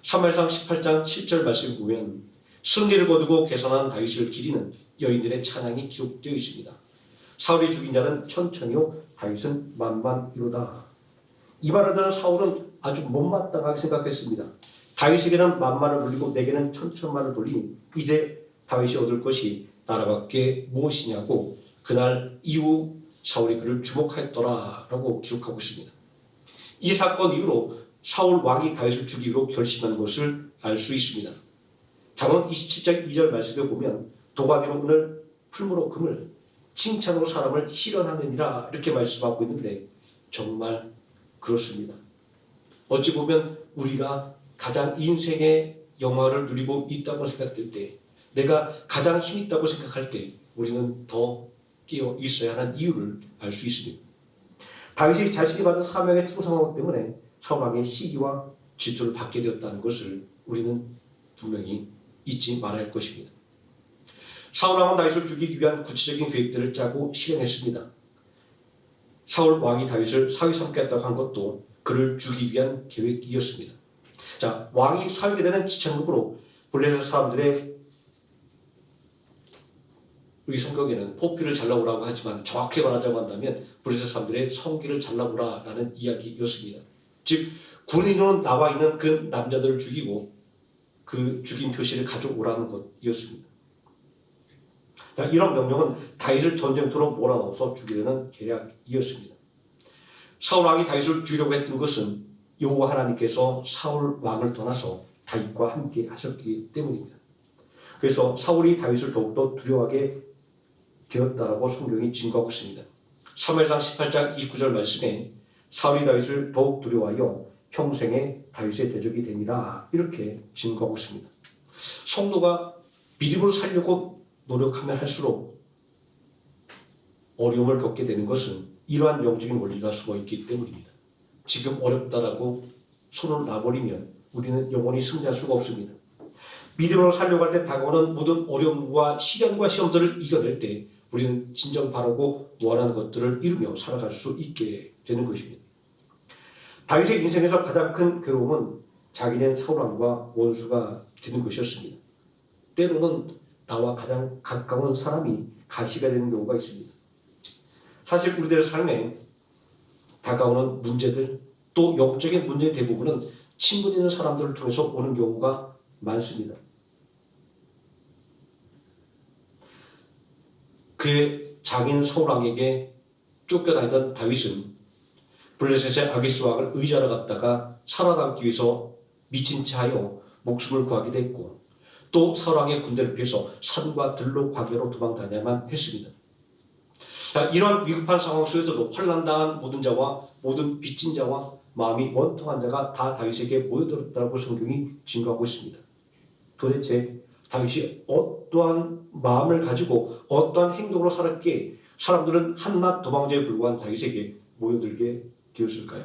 사무엘상 18장 7절 말씀 보면 승리를 거두고 개선한 다윗을 기리는 여인들의 찬양이 기록되어 있습니다. 사울이 죽인 자는 천천히요 다윗은 만만이로다. 이 말을 듣는 사울은 아주 못마땅하게 생각했습니다. 다윗에게는 만만을 돌리고 내게는 천천만을 돌리니 이제 다윗이 얻을 것이 나라밖에 무엇이냐고 그날 이후 사울이 그를 주목하였더라 라고 기록하고 있습니다. 이 사건 이후로 사울 왕이 다윗을 죽이기로 결심한 것을 알 수 있습니다. 잠언 27장 2절 말씀에 보면 도가니로 은을 풀무로 금을 칭찬으로 사람을 실현하느니라 이렇게 말씀하고 있는데 정말 그렇습니다. 어찌 보면 우리가 가장 인생의 영화를 누리고 있다고 생각될 때 내가 가장 힘 있다고 생각할 때 우리는 더 끼어 있어야 하는 이유를 알 수 있습니다. 다윗이 자신이 받은 사명에 충성하기 때문에 사울왕의 시기와 질투를 받게 되었다는 것을 우리는 분명히 잊지 말아야 할 것입니다. 사울왕은 다윗을 죽이기 위한 구체적인 계획들을 짜고 실행했습니다. 사울왕이 다윗을 사위 삼겠다고 한 것도 그를 죽이기 위한 계획이었습니다. 자, 왕이 사위게 되는 지창국으로 블레셋 사람들의 우리 성경에는 포피를 잘라오라고 하지만 정확히 말하자고 한다면 블레셋 사람들의 성기를 잘라오라라는 이야기였습니다. 즉 군인으로 나와 있는 그 남자들을 죽이고 그 죽인 표시를 가져오라는 것이었습니다. 자, 이런 명령은 다윗을 전쟁터로 몰아넣어서 죽이려는 계략이었습니다. 사울 왕이 다윗을 죽이려고 했던 것은 여호와 하나님께서 사울 왕을 떠나서 다윗과 함께 하셨기 때문입니다. 그래서 사울이 다윗을 더욱더 두려워하게 되었다라고 성경이 증거하고 있습니다. 사무엘상 18장 29절 말씀에 사울이 다윗을 더욱 두려워하여 평생에 다윗의 대적이 되니라 이렇게 증거하고 있습니다. 성도가 믿음으로 살려고 노력하면 할수록 어려움을 겪게 되는 것은 이러한 영적인 원리가 숨어있기 때문입니다. 지금 어렵다라고 손을 놔버리면 우리는 영원히 승리할 수가 없습니다. 믿음으로 살려고 할 때 다가오는 모든 어려움과 시련과 시험들을 이겨낼 때 우리는 진정 바라고 원하는 것들을 이루며 살아갈 수 있게 되는 것입니다. 다윗의 인생에서 가장 큰 괴로움은 자기는 사울왕과 원수가 되는 것이었습니다. 때로는 나와 가장 가까운 사람이 가시가 되는 경우가 있습니다. 사실 우리들의 삶에 다가오는 문제들 또 영적인 문제의 대부분은 친분 있는 사람들을 통해서 오는 경우가 많습니다. 그의 장인 사울왕에게 쫓겨다니던 다윗은 블레셋의 아기스 왕을 의지하러 갔다가 살아남기 위해서 미친 채 하여 목숨을 구하기도 했고 또 사울왕의 군대를 피해서 산과 들로 광야로 도망다녀야만 했습니다. 이러한 위급한 상황 속에서도 환난당한 모든 자와 모든 빚진 자와 마음이 원통한 자가 다 다윗에게 모여들었다고 성경이 증거하고 있습니다. 도대체 다윗이 어떠한 마음을 가지고 어떠한 행동으로 살았기에 사람들은 한낱 도망자에 불과한 다윗에게 모여들게 되었을까요?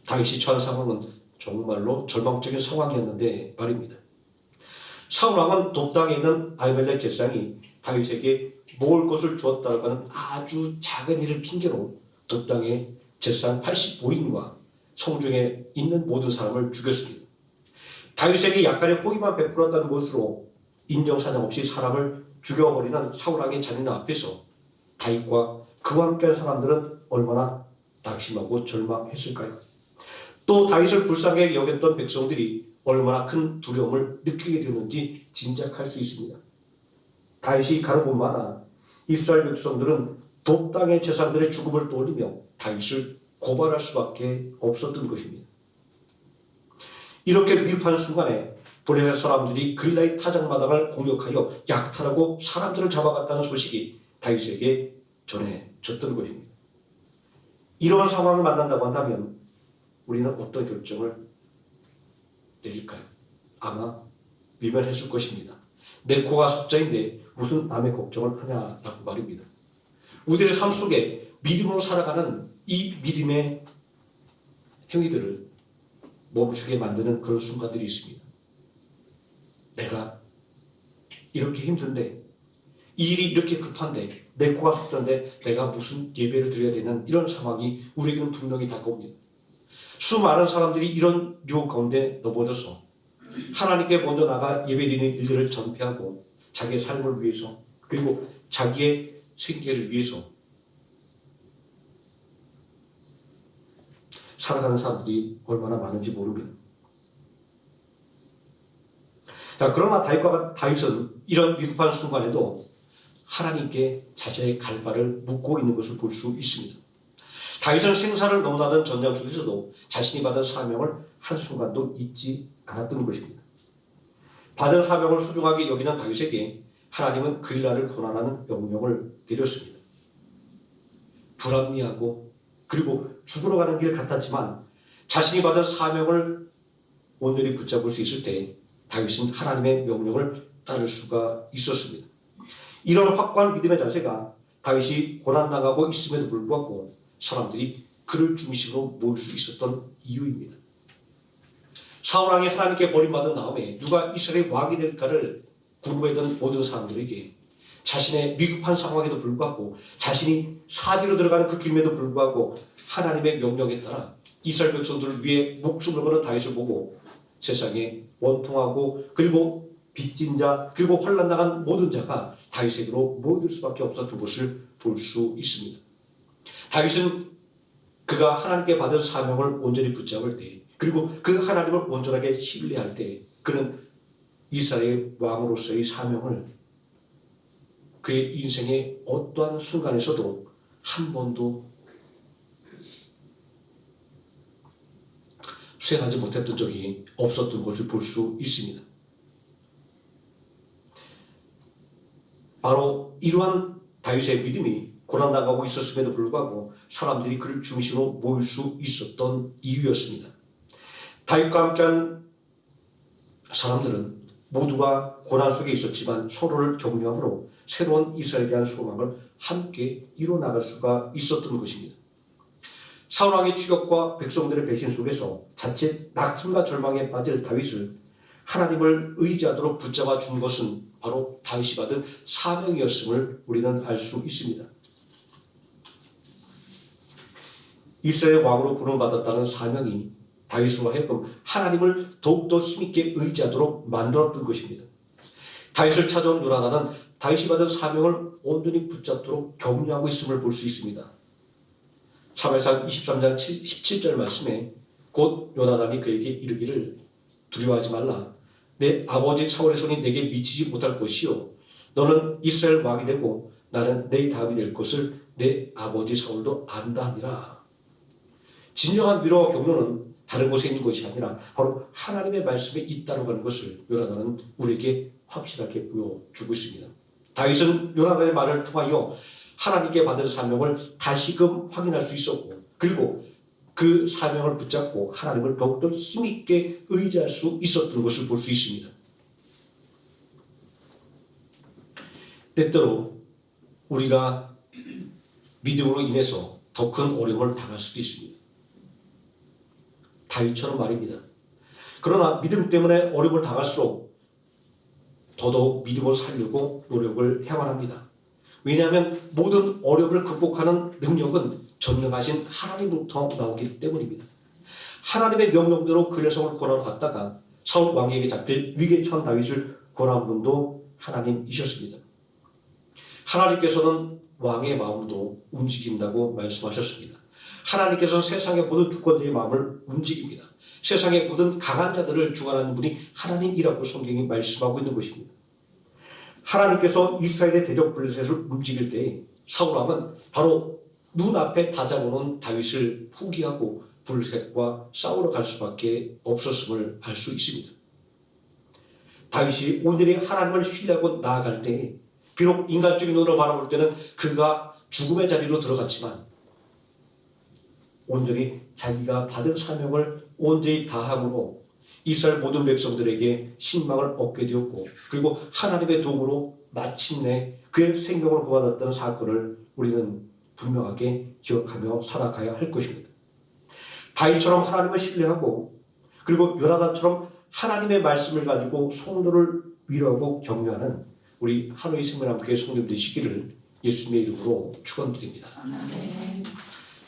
다윗이 처한 상황은 정말로 절망적인 상황이었는데 말입니다. 사울왕은 돕당에 있는 아히멜렉 제사장이 다윗에게 먹을 것을 주었다고 하는 아주 작은 일을 핑계로 돕당의 제사장 85인과 성중에 있는 모든 사람을 죽였습니다. 다윗에게 약간의 호의만 베풀었다는 것으로 인정사정 없이 사람을 죽여버리는 사울왕의 잔인함 앞에서 다윗과 그와 함께한 사람들은 얼마나 낙심하고 절망했을까요? 또 다윗을 불쌍하게 여겼던 백성들이 얼마나 큰 두려움을 느끼게 되었는지 짐작할 수 있습니다. 다윗이 가는 곳마다 이스라엘 백성들은 돕당의 제사장들의 죽음을 떠올리며 다윗을 고발할 수밖에 없었던 것입니다. 이렇게 위급한 순간에 블레셋 사람들이 글라이 타작마당을 공격하여 약탈하고 사람들을 잡아갔다는 소식이 다윗에게 전해졌던 것입니다. 이러한 상황을 만난다고 한다면 우리는 어떤 결정을 내릴까요? 아마 미련했을 것입니다. 내 코가 석자인데 무슨 남의 걱정을 하냐라고 말입니다. 우리들의 삶 속에 믿음으로 살아가는 이 믿음의 행위들을 멈추게 만드는 그런 순간들이 있습니다. 내가 이렇게 힘든데 이 일이 이렇게 급한데 내 코가 석자인데 내가 무슨 예배를 드려야 되는 이런 상황이 우리에게는 분명히 다가옵니다. 수많은 사람들이 이런 유혹 가운데 넘어져서 하나님께 먼저 나가 예배드리는 일들을 전폐하고 자기의 삶을 위해서 그리고 자기의 생계를 위해서 살아가는 사람들이 얼마나 많은지 모릅니다. 그러나 다윗은 이런 위급한 순간에도 하나님께 자신의 갈바를 묻고 있는 것을 볼 수 있습니다. 다윗은 생사를 넘나든 전장 속에서도 자신이 받은 사명을 한순간도 잊지 않았던 것입니다. 받은 사명을 소중하게 여기는 다윗에게 하나님은 그 일날을 고난하는 명령을 내렸습니다. 불합리하고 그리고 죽으러 가는 길 같았지만 자신이 받은 사명을 온전히 붙잡을 수 있을 때 다윗은 하나님의 명령을 따를 수가 있었습니다. 이런 확고한 믿음의 자세가 다윗이 고난당하고 있음에도 불구하고 사람들이 그를 중심으로 모일 수 있었던 이유입니다. 사울왕이 하나님께 버림받은 다음에 누가 이스라엘 왕이 될까를 궁금해했던 모든 사람들에게 자신의 미급한 상황에도 불구하고 자신이 사디로 들어가는 그 길임에도 불구하고 하나님의 명령에 따라 이스라엘 백성들을 위해 목숨을 거는 다윗을 보고 세상에 원통하고 그리고 빚진 자 그리고 환난 당한 모든 자가 다윗에게로 모여들 수밖에 없었던 것을 볼 수 있습니다. 다윗은 그가 하나님께 받은 사명을 온전히 붙잡을 때 그리고 그 하나님을 온전하게 신뢰할 때 그는 이스라엘 왕으로서의 사명을 그의 인생의 어떠한 순간에서도 한 번도 수행하지 못했던 적이 없었던 것을 볼 수 있습니다. 바로 이러한 다윗의 믿음이 고난당하고 있었음에도 불구하고 사람들이 그를 중심으로 모일 수 있었던 이유였습니다. 다윗과 함께한 사람들은 모두가 고난 속에 있었지만 서로를 격려함으로 새로운 이스라엘에 대한 소망을 함께 이뤄나갈 수가 있었던 것입니다. 사울왕의 추격과 백성들의 배신 속에서 자칫 낙심과 절망에 빠질 다윗을 하나님을 의지하도록 붙잡아 준 것은 바로 다윗이 받은 사명이었음을 우리는 알 수 있습니다. 이스라엘 왕으로 부름받았다는 사명이 다윗으로 하여금 하나님을 더욱더 힘있게 의지하도록 만들었던 것입니다. 다윗을 찾아온 요나단은 다윗이 받은 사명을 온전히 붙잡도록 격려하고 있음을 볼 수 있습니다. 사무엘상 23장 17절 말씀에 곧 요나단이 그에게 이르기를 두려워하지 말라. 내 아버지 사울의 손이 내게 미치지 못할 것이요 너는 이스라엘 왕이 되고 나는 내 다음이 될 것을 내 아버지 사울도 안다 하니라. 진정한 위로와 격려는 다른 곳에 있는 것이 아니라 바로 하나님의 말씀에 있다고 하는 것을 요나단은 우리에게 확실하게 보여주고 있습니다. 다윗은 요나단의 말을 통하여 하나님께 받은 사명을 다시금 확인할 수 있었고 그리고 그 사명을 붙잡고 하나님을 더욱더 힘있게 의지할 수 있었던 것을 볼 수 있습니다. 때때로 우리가 믿음으로 인해서 더 큰 어려움을 당할 수도 있습니다. 다윗처럼 말입니다. 그러나 믿음 때문에 어려움을 당할수록 더더욱 믿음을 살려고 노력을 해야만 합니다. 왜냐하면 모든 어려움을 극복하는 능력은 전능하신 하나님부터 나오기 때문입니다. 하나님의 명령대로 그레성을 고난을 받다가 사울 왕에게 잡힐 위기에 처한 다윗을 고난 분도 하나님이셨습니다. 하나님께서는 왕의 마음도 움직인다고 말씀하셨습니다. 하나님께서는 세상의 모든 주권자의 마음을 움직입니다. 세상의 모든 강한 자들을 주관하는 분이 하나님이라고 성경이 말씀하고 있는 것입니다. 하나님께서 이스라엘의 대적 블레셋을 움직일 때 사울왕은 바로 눈앞에 다잡아놓은 다윗을 포기하고 블레셋과 싸우러 갈 수밖에 없었음을 알 수 있습니다. 다윗이 온전히 하나님을 신뢰하고 나아갈 때 비록 인간적인 눈으로 바라볼 때는 그가 죽음의 자리로 들어갔지만 온전히 자기가 받은 사명을 온전히 다함으로 이스라엘 모든 백성들에게 신망을 얻게 되었고 그리고 하나님의 도움으로 마침내 그의 생명을 구원했다는 사건을 우리는 분명하게 기억하며 살아가야 할 것입니다. 다윗처럼 하나님을 신뢰하고 그리고 요나단처럼 하나님의 말씀을 가지고 성도를 위로하고 격려하는 우리 하루의 생명함교회 성도 되시기를 예수님의 이름으로 축원드립니다.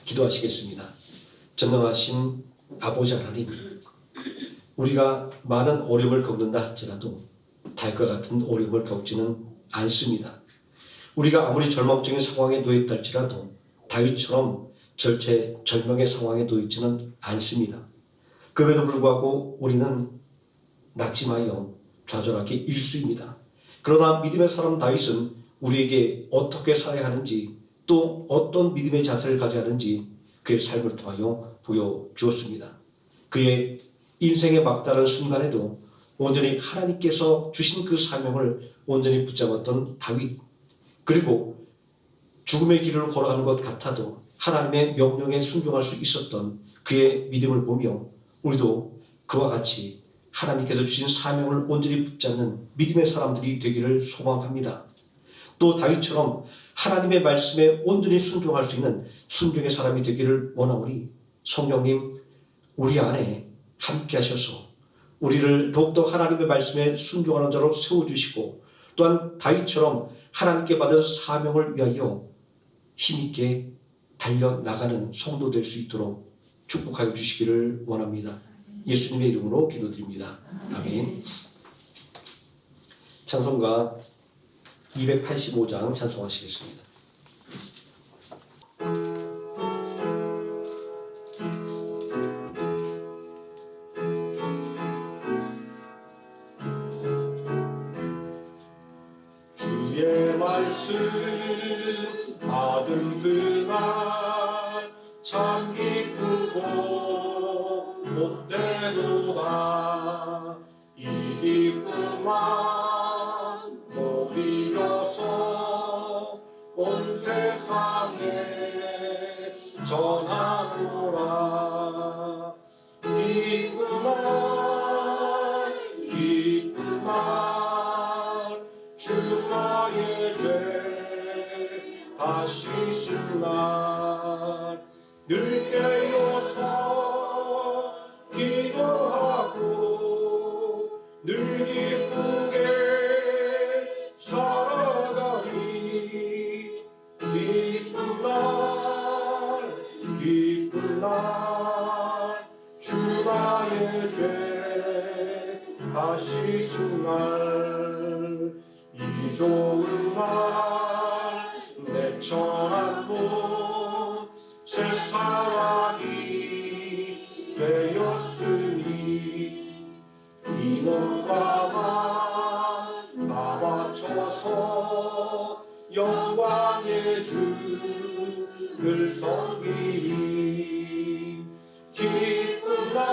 기도하시겠습니다. 전능하신 아버지 하나님, 우리가 많은 어려움을 겪는다 할지라도 다윗과 같은 어려움을 겪지는 않습니다. 우리가 아무리 절망적인 상황에 놓여있다 할지라도 다윗처럼 절체절명의 상황에 놓여있지는 않습니다. 그럼에도 불구하고 우리는 낙심하여 좌절하기 일쑤입니다. 그러나 믿음의 사람 다윗은 우리에게 어떻게 살아야 하는지 또 어떤 믿음의 자세를 가져야 하는지 그의 삶을 통하여 보여주었습니다. 그의 인생의 막다른 순간에도 온전히 하나님께서 주신 그 사명을 온전히 붙잡았던 다윗, 그리고 죽음의 길을 걸어가는 것 같아도 하나님의 명령에 순종할 수 있었던 그의 믿음을 보며 우리도 그와 같이 하나님께서 주신 사명을 온전히 붙잡는 믿음의 사람들이 되기를 소망합니다. 또 다윗처럼 하나님의 말씀에 온전히 순종할 수 있는 순종의 사람이 되기를 원하오니 성령님 우리 안에 함께 하셔서 우리를 더욱더 하나님의 말씀에 순종하는 자로 세워주시고 또한 다윗처럼 하나님께 받은 사명을 위하여 힘있게 달려나가는 성도 될 수 있도록 축복하여 주시기를 원합니다. 예수님의 이름으로 기도드립니다. 아멘. 찬송가 285장 찬송하시겠습니다. 주의 말씀 받은 그날 참 기쁘고 못되도다. 이 기쁨만 못 이겨서 온 세상에 전하노라. 기쁜 날 기쁜 날 주 나의 죄 다시 수날 늘 깨어서 기도하고 늘 기쁘게 살아가리. 기쁜 날 주 나의 죄 다시 수날 이 좋은 날 내 천한 몸 새 사람이 되었으니 이 몸과 다 바쳐서 영광의 주를 섬기리. 기쁜 날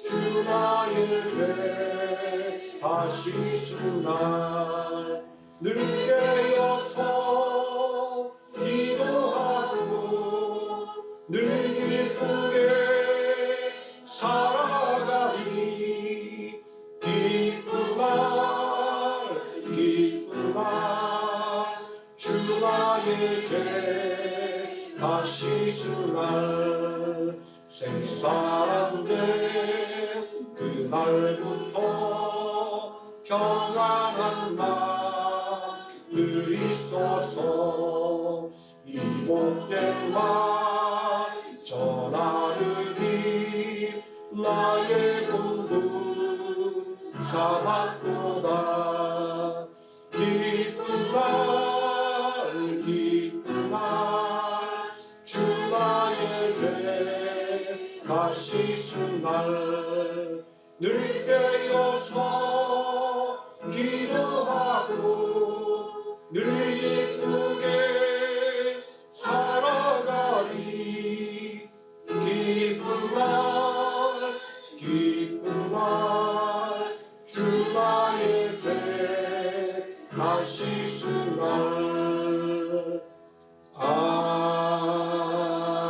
주 나의 죄 다시 수날 늘 깨어서 기도하고 늘 기쁘게 살아가리. 기쁜 날 주 나의 죄 다시 수날 새사람 된 그날부터 평안한 날을 있어서 이 복된 말 전하느니 나의 공부 삼았도다. 기쁜 날 주 나의 죄 다시 수날 늘 깨어서 기도하고 늘 기쁘게 살아가리. 기쁜 날 주 나의 죄 다시 수날.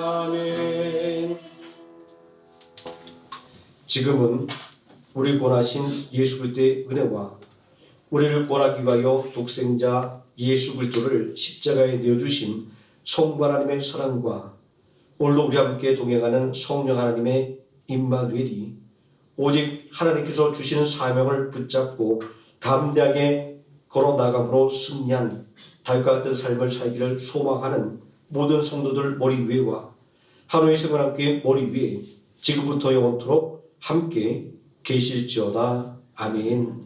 아멘. 지금은 우리 구원하신 예수 그리스도의 은혜와 우리를 구원하기 위하여 독생자 예수 그리스도를 십자가에 내어주신 성부 하나님의 사랑과 오늘도 우리와 함께 동행하는 성령 하나님의 임마누엘이 오직 하나님께서 주시는 사명을 붙잡고 담대하게 걸어 나감으로 승리한 다윗과 같은 삶을 살기를 소망하는 모든 성도들 머리 위에와 하루의 생활 함께 머리 위에 지금부터 영원토록 함께 계실지어다. 아멘.